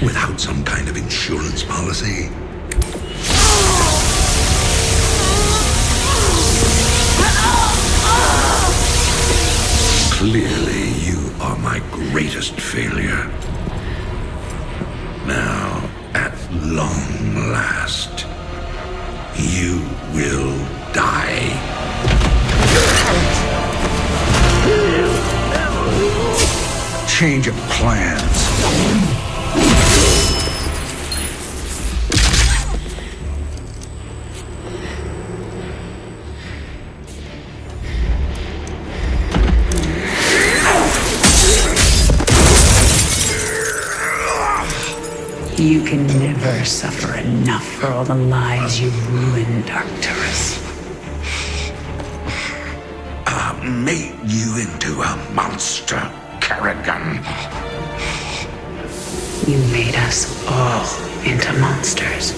without some kind of insurance policy? Clearly, you are my greatest failure. Now, at long last, you will die. Change of plans. You can never suffer enough for all the lives you've ruined, Arcturus. I made you into a monster, Kerrigan. You made us all into monsters.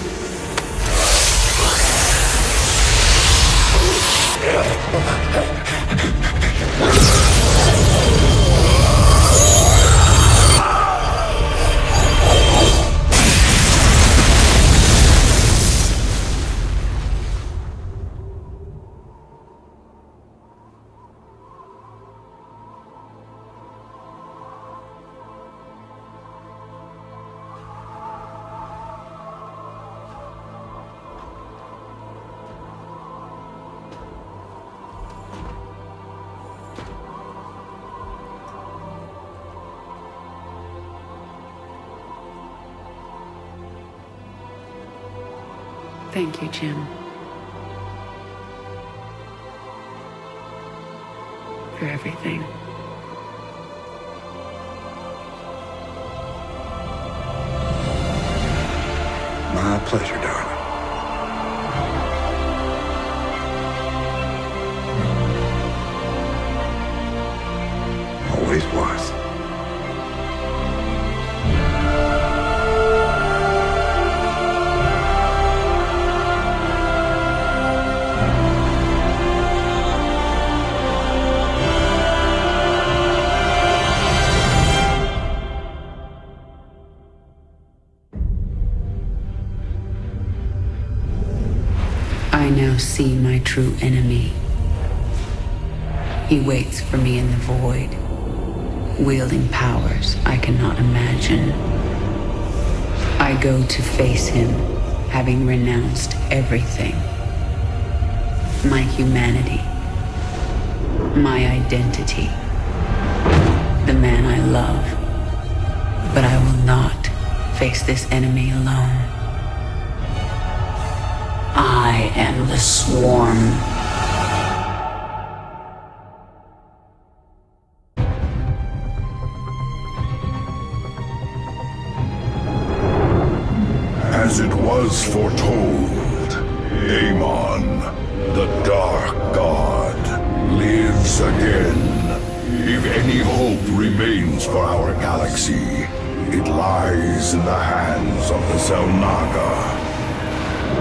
Thank you, Jim. For everything. My pleasure, darling. Always was. I now see my true enemy. He waits for me in the void, wielding powers I cannot imagine. I go to face him, having renounced everything. My humanity, my identity, the man I love. But I will not face this enemy alone. I am the Swarm. As it was foretold, Amon, the Dark God, lives again. If any hope remains for our galaxy, it lies in the hands of the Zelnaga.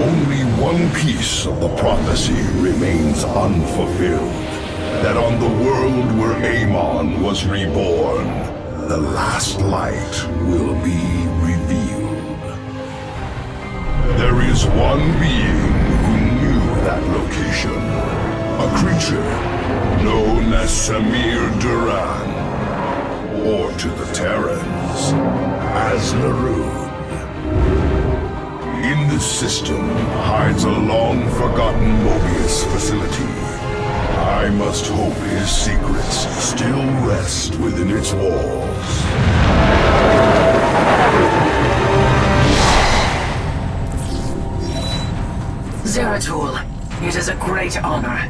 Only one piece of the prophecy remains unfulfilled. That on the world where Amon was reborn, the last light will be revealed. There is one being who knew that location. A creature known as Samir Duran, or to the Terrans, as Larun. In this system hides a long-forgotten Mobius facility. I must hope his secrets still rest within its walls. Zeratul, It is a great honor.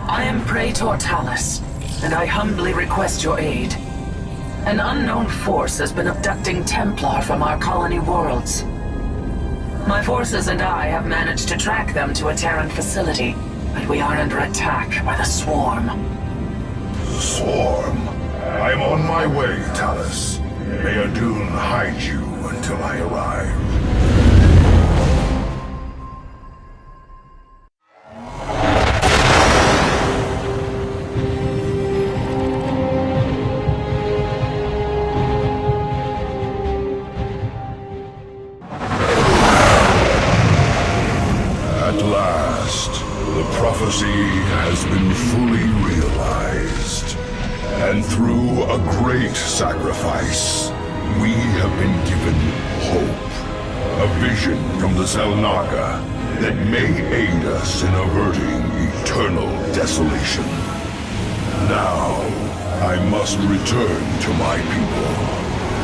I am Praetor Talus, and I humbly request your aid. An unknown force has been abducting Templar from our colony worlds. My forces and I have managed to track them to a Terran facility, but we are under attack by the Swarm. Swarm? I'm on my way, Talus. May Adun hide you until I arrive. At last, the prophecy has been fully realized. And through a great sacrifice, we have been given hope. A vision from the Zelnaga that may aid us in averting eternal desolation. Now, I must return to my people.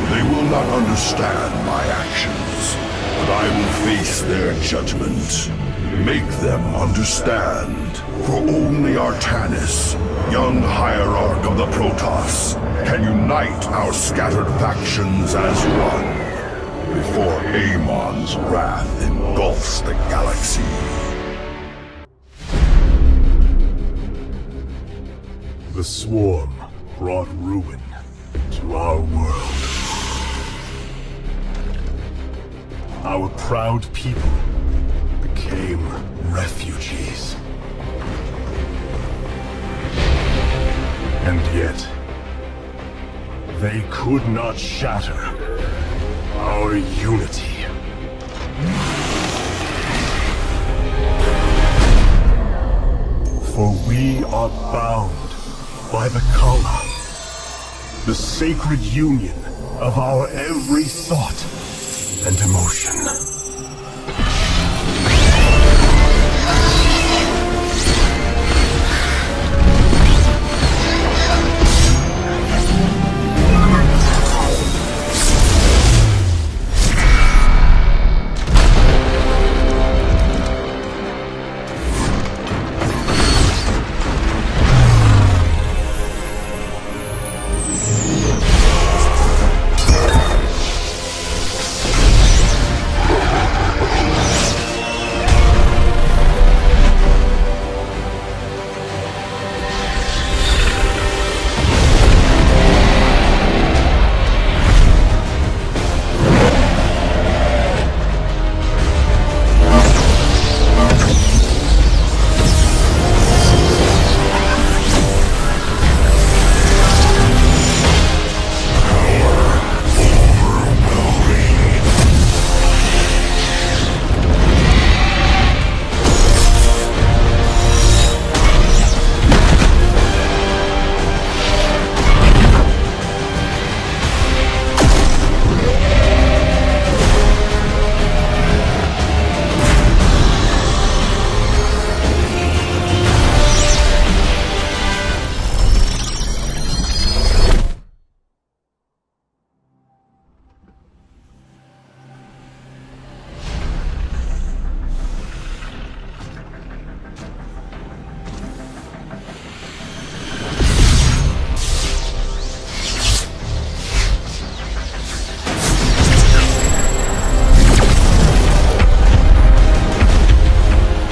They will not understand my actions, but I will face their judgment. Make them understand. For only Artanis, young hierarch of the Protoss, can unite our scattered factions as one, before Amon's wrath engulfs the galaxy. The Swarm brought ruin to our world. Our proud people became refugees. And yet, they could not shatter our unity. For we are bound by the Kala, the sacred union of our every thought and emotion.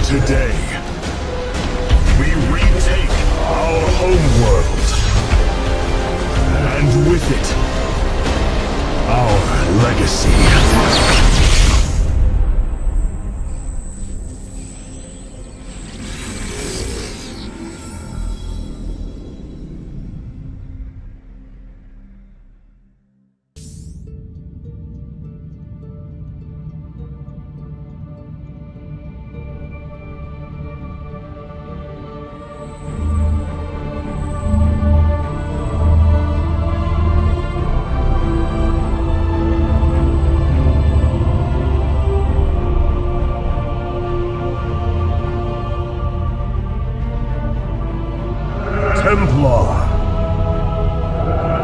Today, we retake our homeworld, and with it, our legacy. Templar.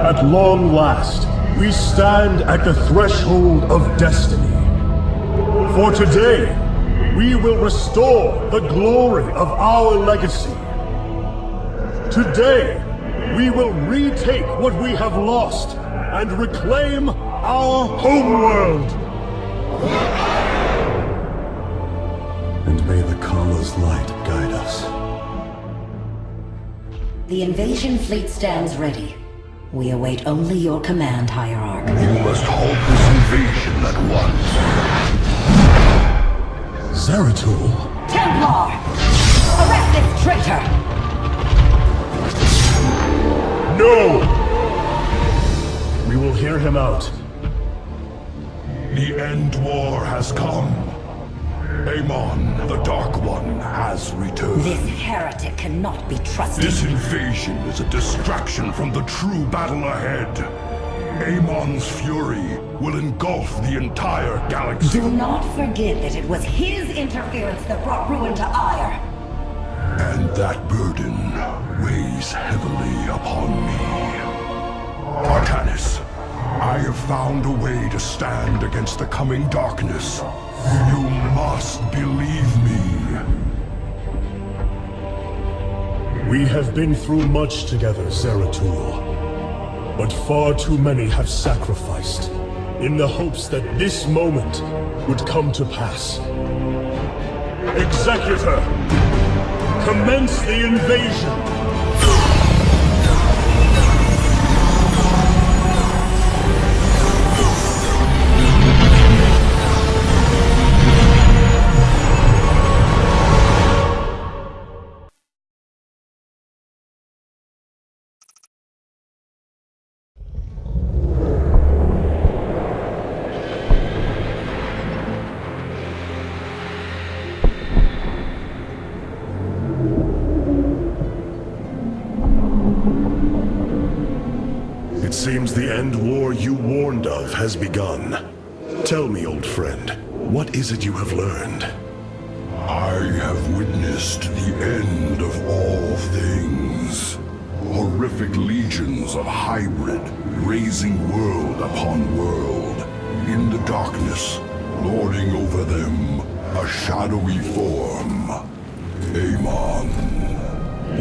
At long last, we stand at the threshold of destiny. For today, we will restore the glory of our legacy. Today, we will retake what we have lost and reclaim our homeworld. And may the Kala's light guide us. The invasion fleet stands ready. We await only your command, Hierarch. You must halt this invasion at once. Zeratul? Templar! Arrest this traitor! No! We will hear him out. The end war has come. Amon, the Dark One, has returned. This heretic cannot be trusted. This invasion is a distraction from the true battle ahead. Amon's fury will engulf the entire galaxy. Do not forget that it was his interference that brought ruin to Ire. And that burden weighs heavily upon me. Artanis, I have found a way to stand against the coming darkness. You must believe me. We have been through much together, Zeratul. But far too many have sacrificed, in the hopes that this moment would come to pass. Executor! Commence the invasion! It seems the end war you warned of has begun. Tell me, old friend, what is it you have learned? I have witnessed the end of all things. Horrific legions of hybrid, raising world upon world. In the darkness, lording over them, a shadowy form. Amon.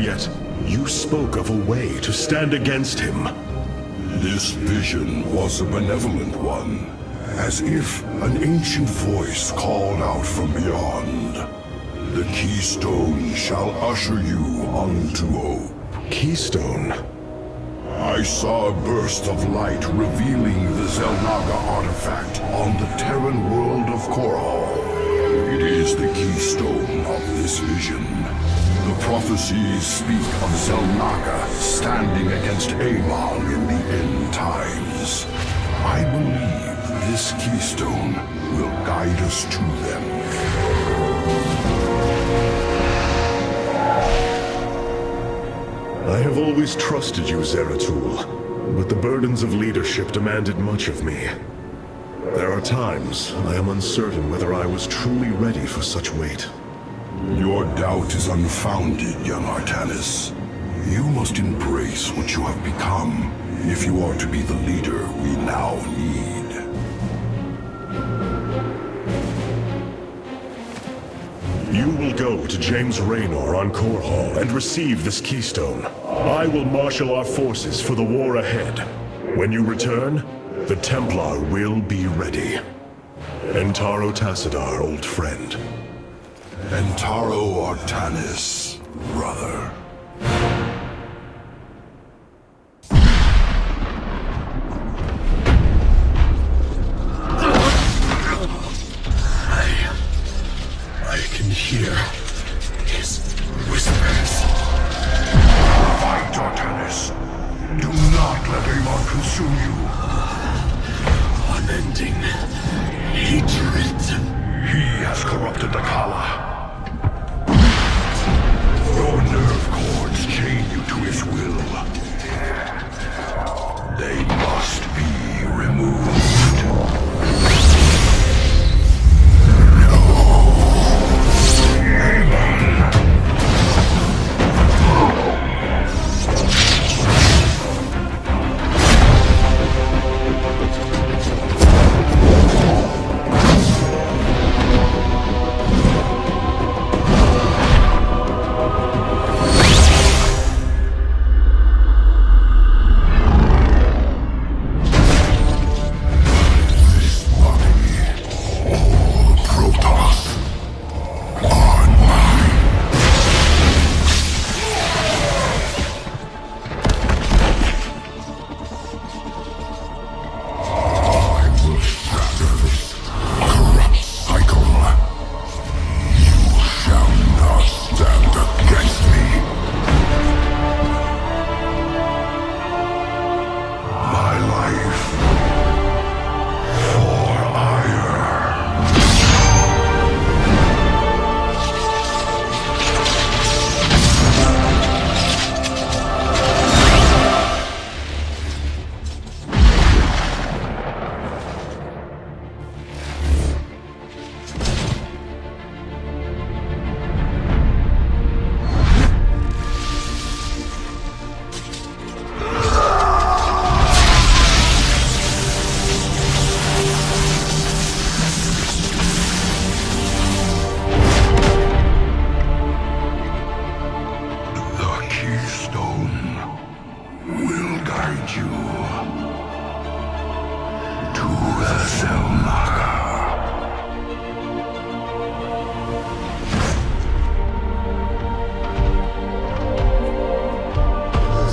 Yet, you spoke of a way to stand against him. This vision was a benevolent one, as if an ancient voice called out from beyond. The Keystone shall usher you unto hope. Keystone? I saw a burst of light revealing the Zelnaga artifact on the Terran world of Korhal. It is the keystone of this vision. The prophecies speak of Zelnaga standing against Amon in the end times. I believe this keystone will guide us to them. I have always trusted you, Zeratul, but the burdens of leadership demanded much of me. There are times I am uncertain whether I was truly ready for such weight. Your doubt is unfounded, young Artanis. You must embrace what you have become if you are to be the leader we now need. You will go to James Raynor on Korhal and receive this keystone. I will marshal our forces for the war ahead. When you return, the Templar will be ready. Entaro Tassadar, old friend. Entaro Artanis, brother. I can hear his whispers. Fight, Artanis. Do not let Amon consume you. Unending hatred. He has corrupted the Kala. Your nerve cords chain you to his will. They must be removed.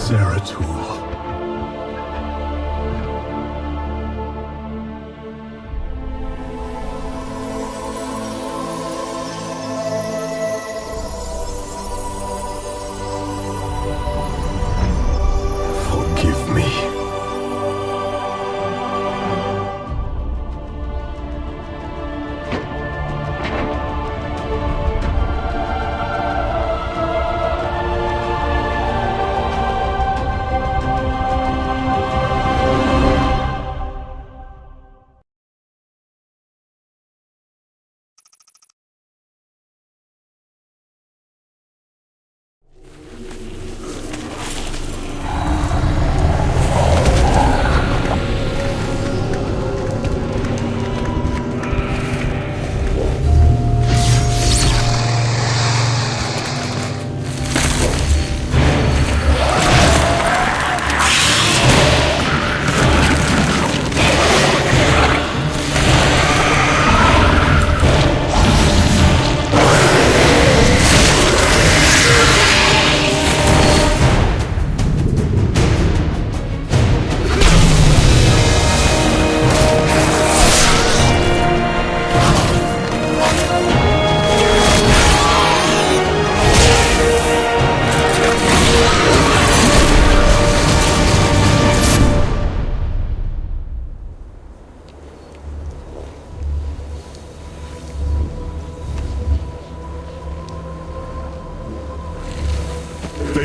Zeratul. Forgive me.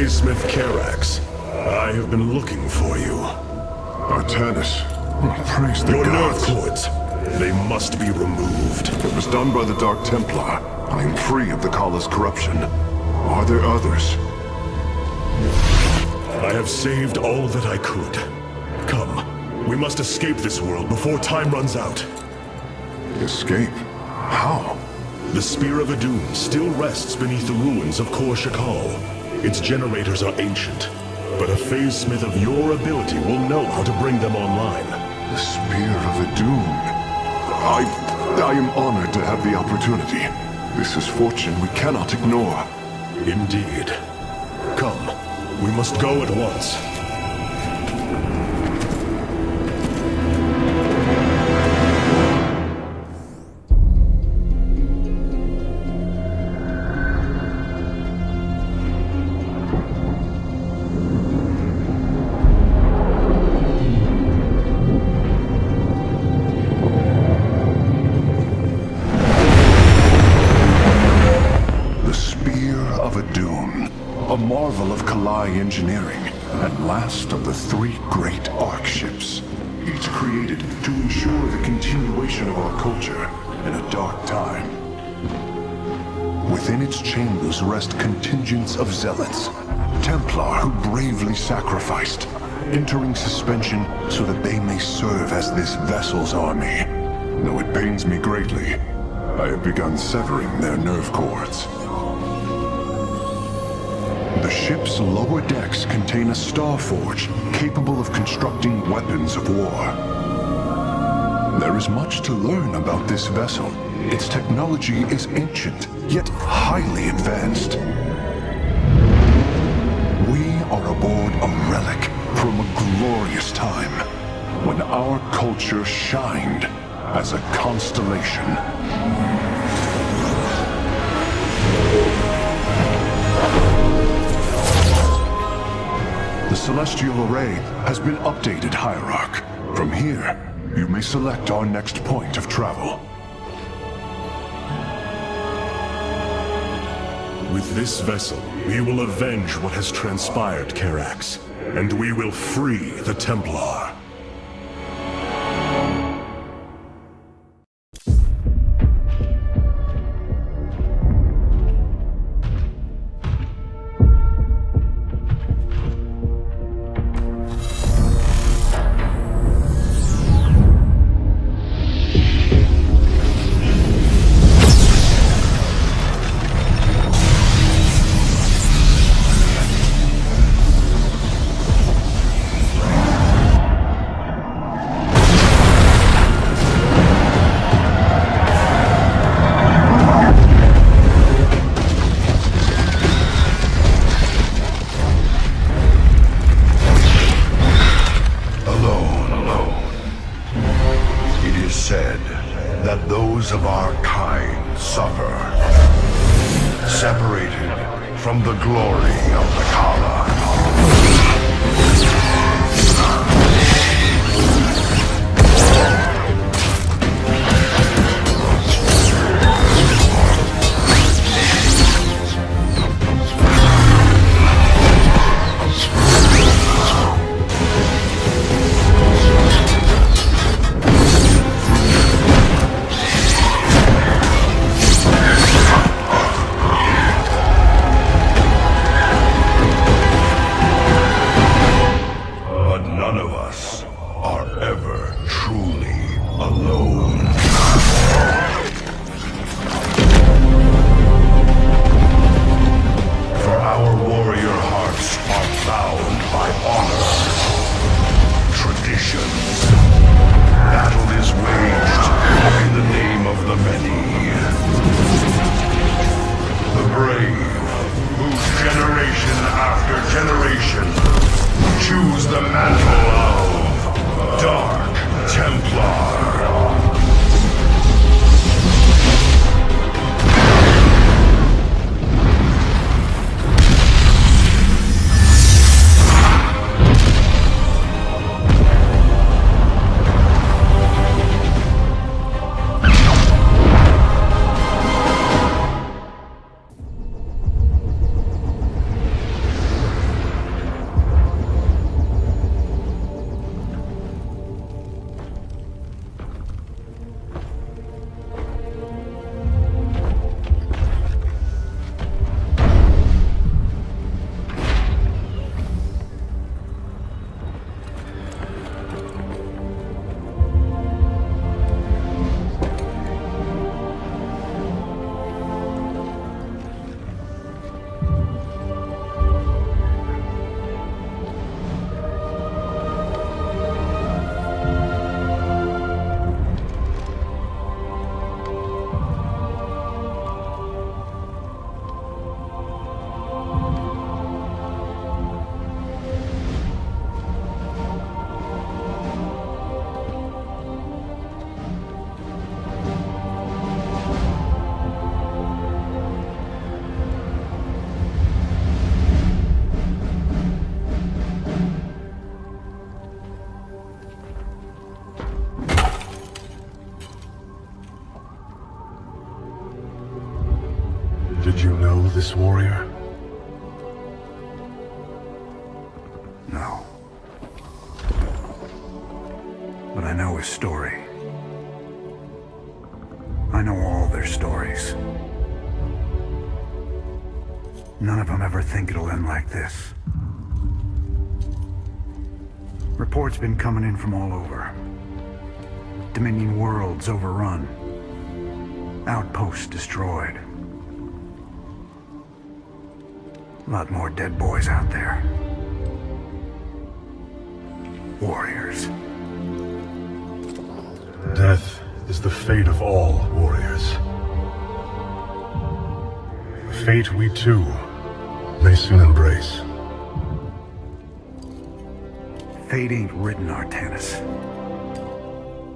Smith Carax, I have been looking for you. Artanis, praise the Your gods. nerve cords, they must be removed. It was done by the Dark Templar. I am free of the Kala's corruption. Are there others? I have saved all that I could. Come, we must escape this world before time runs out. Escape? How? The Spear of Adun still rests beneath the ruins of Kor Shakal. Its generators are ancient, but a phase smith of your ability will know how to bring them online. The Spear of Adun. I am honored to have the opportunity. This is fortune we cannot ignore. Indeed. Come, we must go at once. Engineering, and last of the three great Ark ships, each created to ensure the continuation of our culture in a dark time. Within its chambers rest contingents of zealots, Templar who bravely sacrificed, entering suspension so that they may serve as this vessel's army. Though it pains me greatly, I have begun severing their nerve cords. The ship's lower decks contain a star forge capable of constructing weapons of war. There is much to learn about this vessel. Its technology is ancient, yet highly advanced. We are aboard a relic from a glorious time when our culture shined as a constellation. The Celestial Array has been updated, Hierarch. From here, you may select our next point of travel. With this vessel, we will avenge what has transpired, Carax, and we will free the Templar. separated from the glory of the Kala. Did you know this warrior? No. But I know his story. I know all their stories. None of them ever think it'll end like this. Reports been coming in from all over. Dominion worlds overrun. Outposts destroyed. A lot more dead boys out there. Warriors. Death is the fate of all warriors. A fate we too may soon embrace. Fate ain't written, Artanis.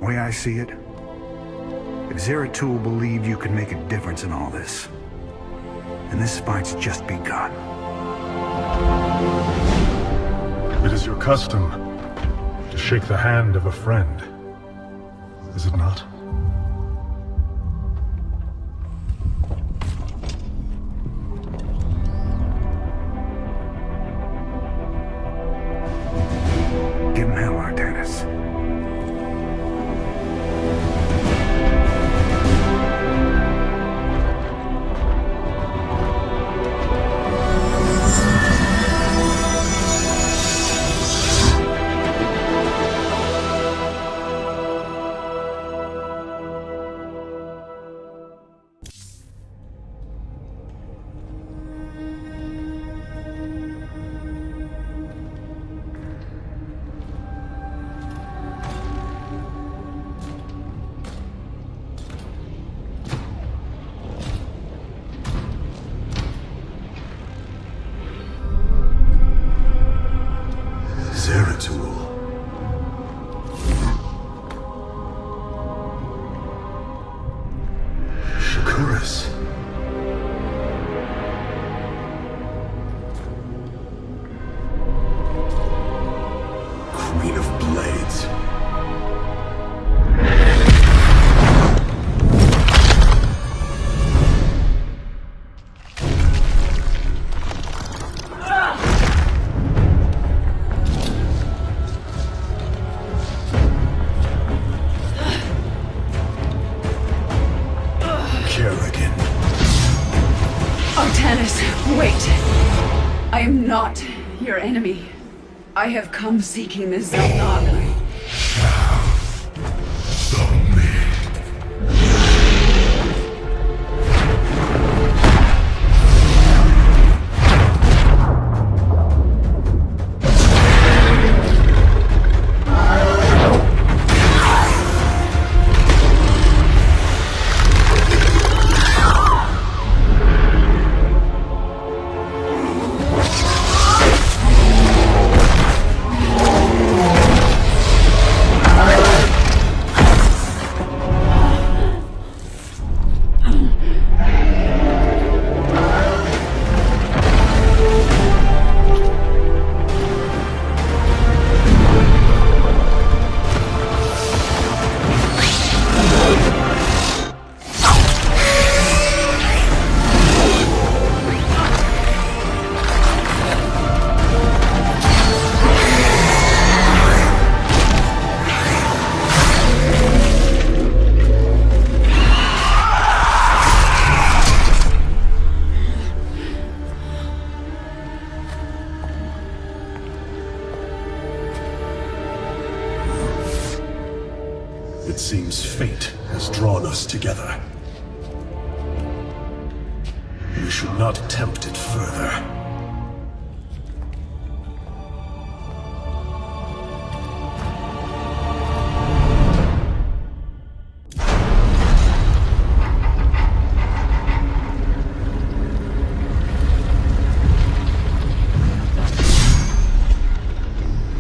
Way I see it, if Zeratul believed you could make a difference in all this, then this fight's just begun. It is your custom to shake the hand of a friend, is it not? Give him hell, Artanis. Artanis, wait! I am not your enemy. I have come seeking the Xel'Naga. It seems fate has drawn us together. We should not tempt it further.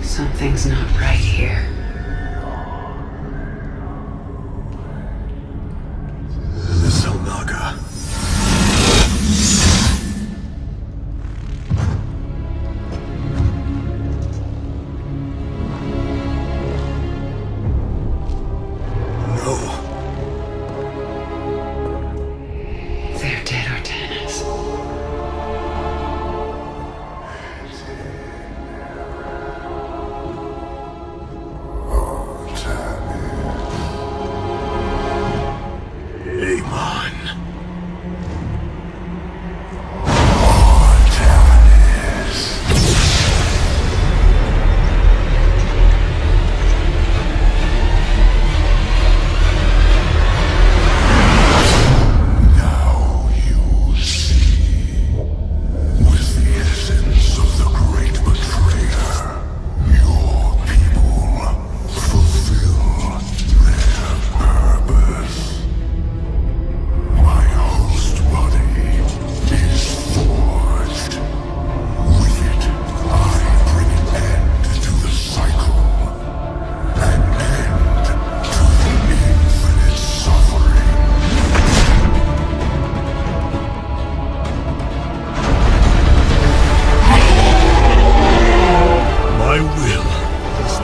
Something's not right here. The Xel'Naga. They're dead, Artanis.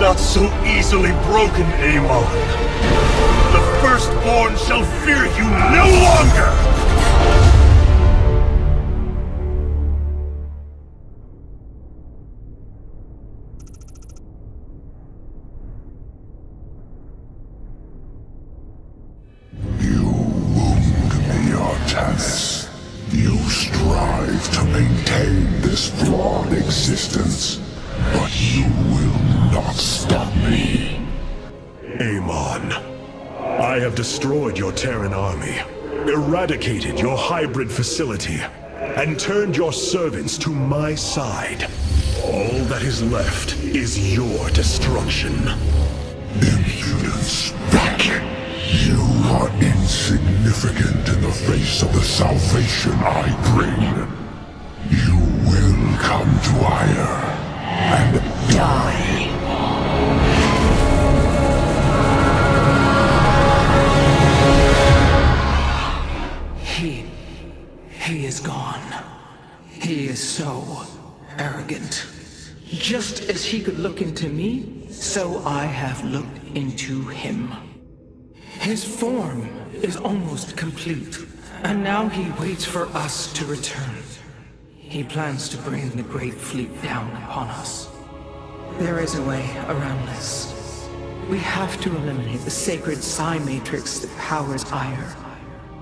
Not so easily broken, Amon. The Firstborn shall fear you no longer! You wound me, Artanis. You strive to maintain this flawed existence, but you will not stop me. Amon, I have destroyed your Terran army, eradicated your hybrid facility, and turned your servants to my side. All that is left is your destruction. Impudence back. You are insignificant in the face of the salvation I bring. You will come to Ire and die. He is gone. He is so arrogant. Just as he could look into me, so I have looked into him. His form is almost complete, and now he waits for us to return. He plans to bring the Great Fleet down upon us. There is a way around this. We have to eliminate the sacred Psi Matrix that powers Ire,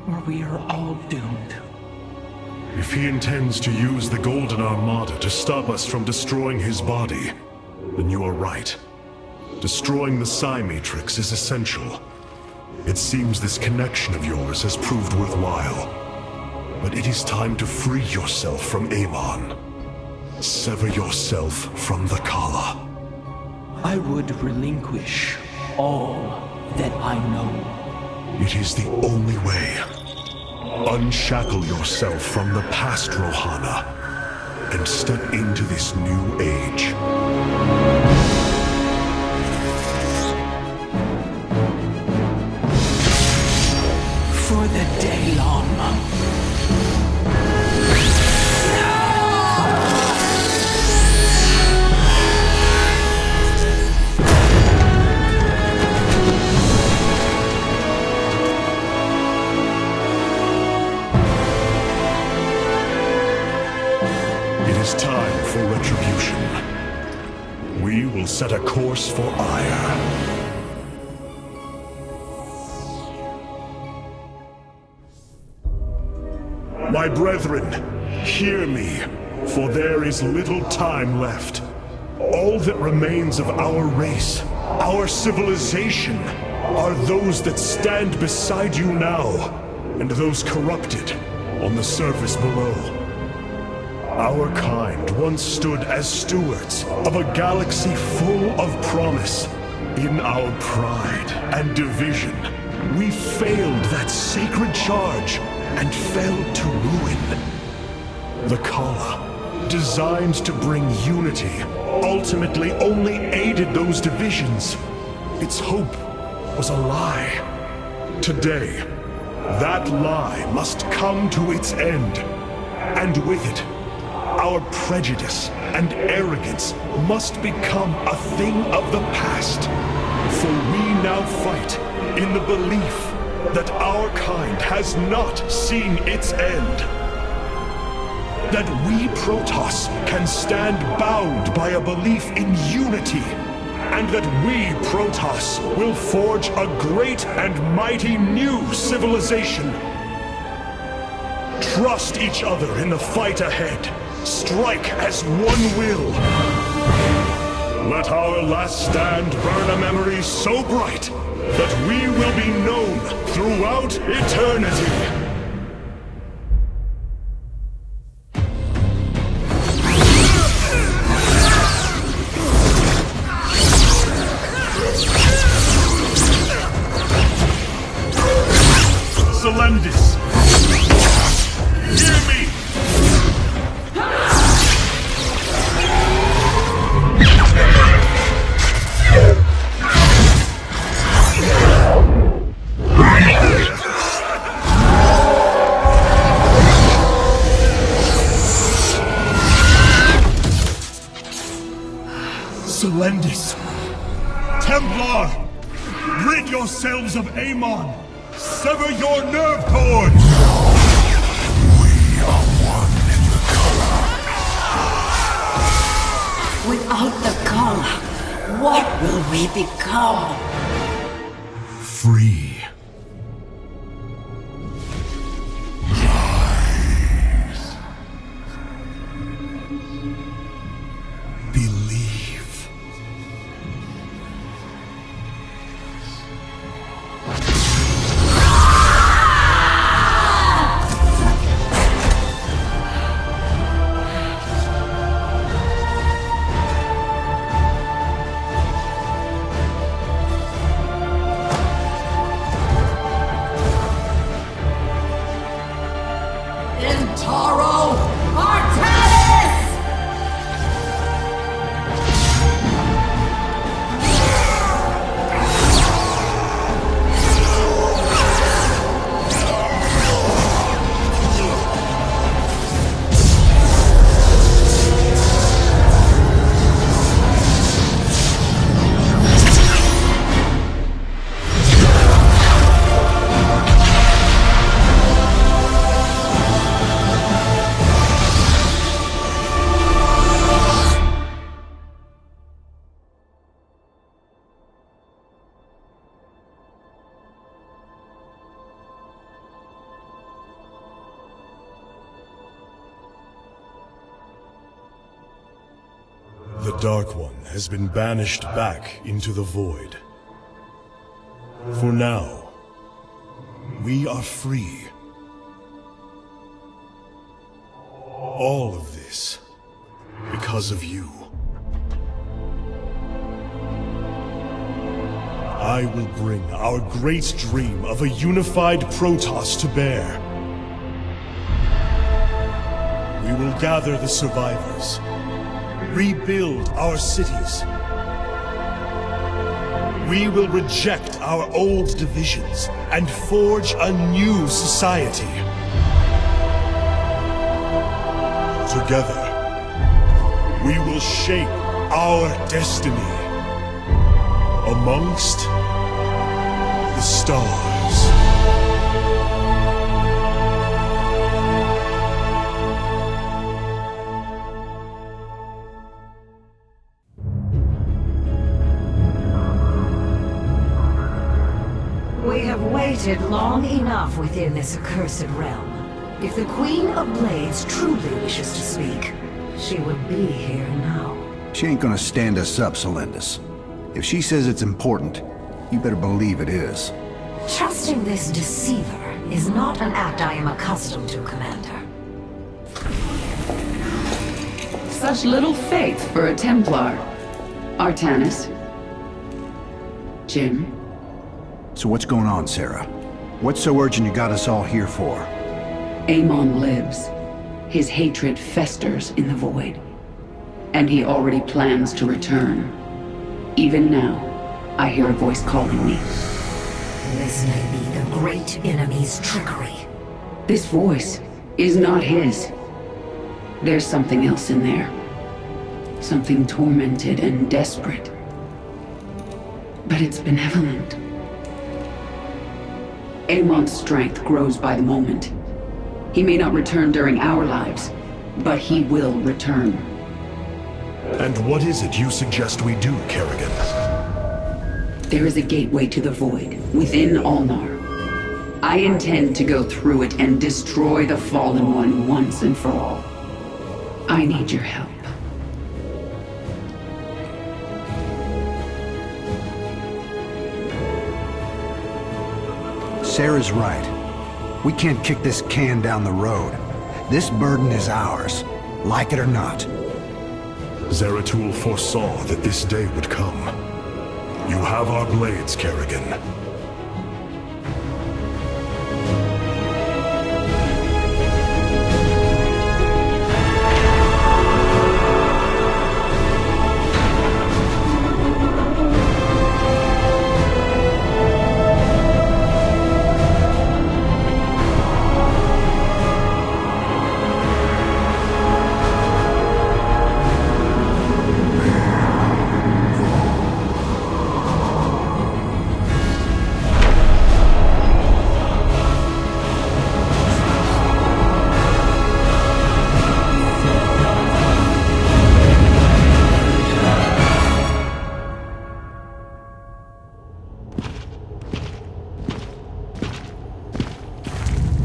or we are all doomed. If he intends to use the Golden Armada to stop us from destroying his body, then you are right. Destroying the Psi Matrix is essential. It seems this connection of yours has proved worthwhile. But it is time to free yourself from Amon. Sever yourself from the Kala. I would relinquish all that I know. It is the only way. Unshackle yourself from the past, Rohana, and step into this new age. For the Daylon. It is time for retribution. We will set a course for ire. My brethren, hear me, for there is little time left. All that remains of our race, our civilization, are those that stand beside you now, and those corrupted on the surface below. Our kind once stood as stewards of a galaxy full of promise. In our pride and division, we failed that sacred charge and fell to ruin. The Kala, designed to bring unity, ultimately only aided those divisions. Its hope was a lie. Today, that lie must come to its end. And with it, our prejudice and arrogance must become a thing of the past. For we now fight in the belief that our kind has not seen its end. That we Protoss can stand bound by a belief in unity, and that we Protoss will forge a great and mighty new civilization. Trust each other in the fight ahead. Strike as one will. Let our last stand burn a memory so bright that we will be known throughout eternity. Selendis! Hear me! Selendis! Templar! Rid yourselves of Amon! Sever your nerve cords! We are one in the Kala. Without the Kala, what will we become? Free. Rise. Believe. The Dark One has been banished back into the void. For now, we are free. All of this because of you. I will bring our great dream of a unified Protoss to bear. We will gather the survivors, rebuild our cities. We will reject our old divisions and forge a new society. Together, we will shape our destiny amongst the stars. We have waited long enough within this accursed realm. If the Queen of Blades truly wishes to speak, she would be here now. She ain't gonna stand us up, Celendis. If she says it's important, you better believe it is. Trusting this deceiver is not an act I am accustomed to, Commander. Such little faith for a Templar. Artanis. Jim. So what's going on, Sarah? What's so urgent you got us all here for? Amon lives. His hatred festers in the void. And he already plans to return. Even now, I hear a voice calling me. This may be the great enemy's trickery. This voice is not his. There's something else in there. Something tormented and desperate. But it's benevolent. Amon's strength grows by the moment. He may not return during our lives, but he will return. And what is it you suggest we do, Kerrigan? There is a gateway to the void, within Ulnar. I intend to go through it and destroy the Fallen One once and for all. I need your help. Sarah's right. We can't kick this can down the road. This burden is ours, like it or not. Zeratul foresaw that this day would come. You have our blades, Kerrigan.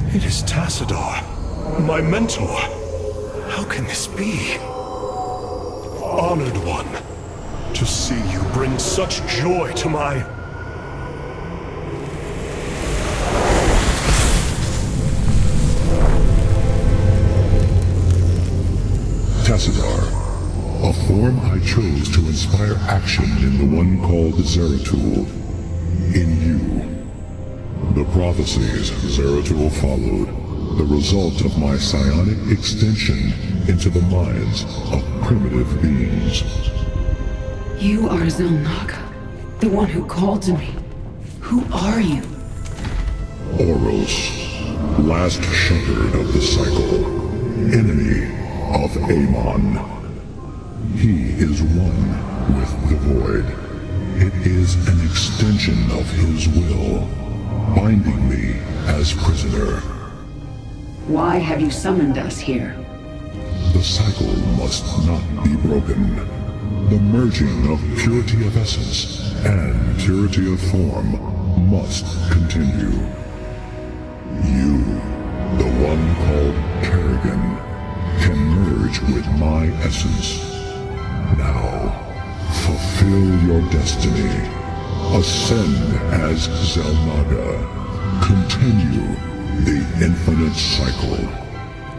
It is Tassadar, my mentor. How can this be? Honored one, to see you bring such joy to my... Tassadar, a form I chose to inspire action in the one called Zeratul. In you. The prophecies Zeratul followed, the result of my psionic extension into the minds of primitive beings. You are Xel'Naga, the one who called to me. Who are you? Oros, last shepherd of the cycle, enemy of Amon. He is one with the void. It is an extension of his will, binding me as prisoner. Why have you summoned us here? The cycle must not be broken. The merging of purity of essence and purity of form must continue. You, the one called Kerrigan, can merge with my essence. Now, fulfill your destiny. Ascend as Xel'Naga. Continue the infinite cycle.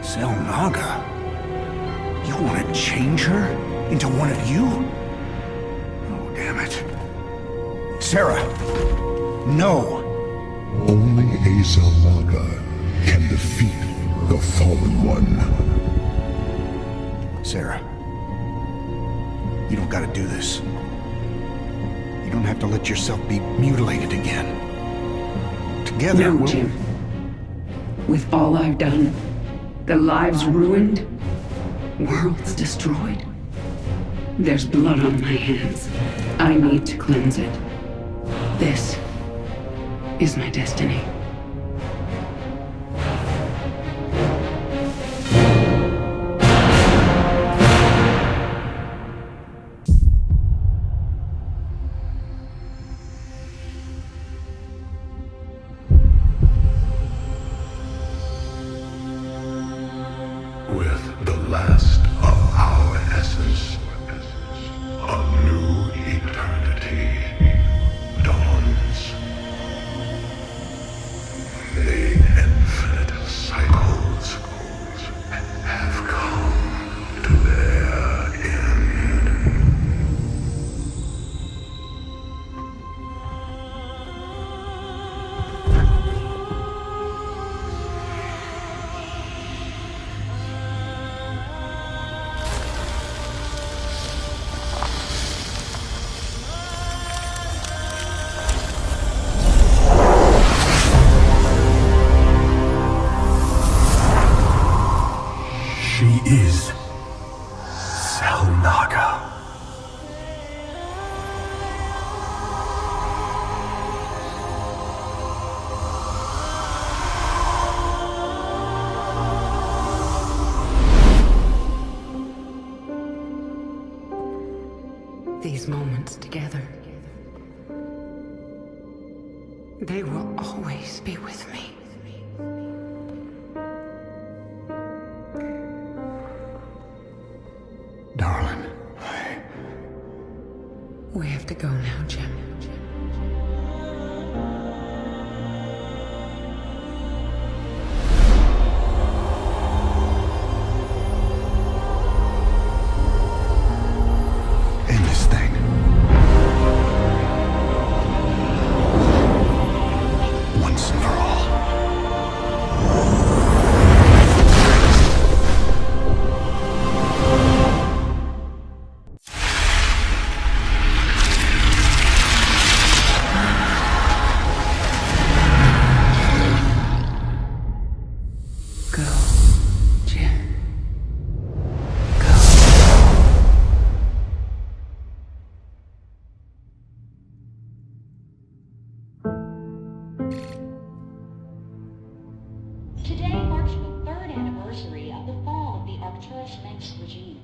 Xel'Naga? You want to change her into one of you? Oh, damn it. Sarah, no. Only a Xel'Naga can defeat the Fallen One. Sarah, you don't gotta do this. You don't have to let yourself be mutilated again. Together, No, Jim. With all I've done, the lives ruined, worlds destroyed, there's blood on my hands. I need to cleanse it. This is my destiny. With the last of our essence, a new eternity dawns. The infinite cycles have come to their end. She is Xel'Naga. These moments together, they will always be with me. Darling. We have to go now, Jim. End this thing. Once and for all. Go, Jim. Today marks the third anniversary of the fall of the Arcturus Mengsk regime.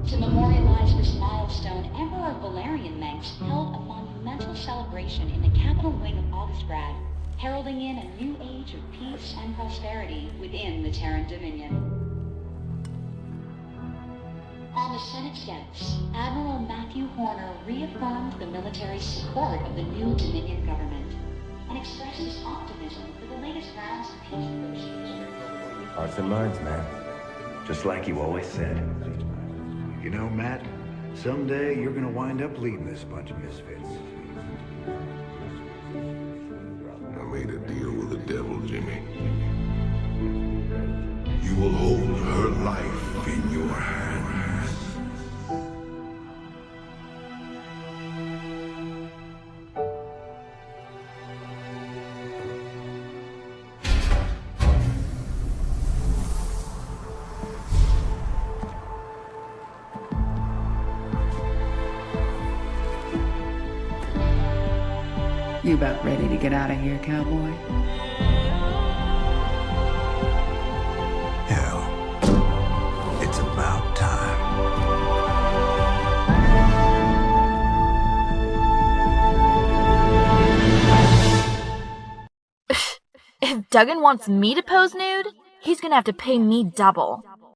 To memorialize this milestone, Emperor Valerian Mengsk held a monumental celebration in the capital wing of Augustgrad, heralding in a new age of peace and prosperity within the Terran Dominion. On the Senate steps, Admiral Matthew Horner reaffirmed the military's support of the new Dominion government and expressed his optimism for the latest rounds of peace negotiations. Hearts and minds, man. Just like you always said. You know, Matt, someday you're gonna wind up leading this bunch of misfits. I made a deal with the devil, Jimmy. You will hold her life in your hands. You about ready to get out of here, cowboy? Hell, it's about time. If Duggan wants me to pose nude, he's gonna have to pay me double.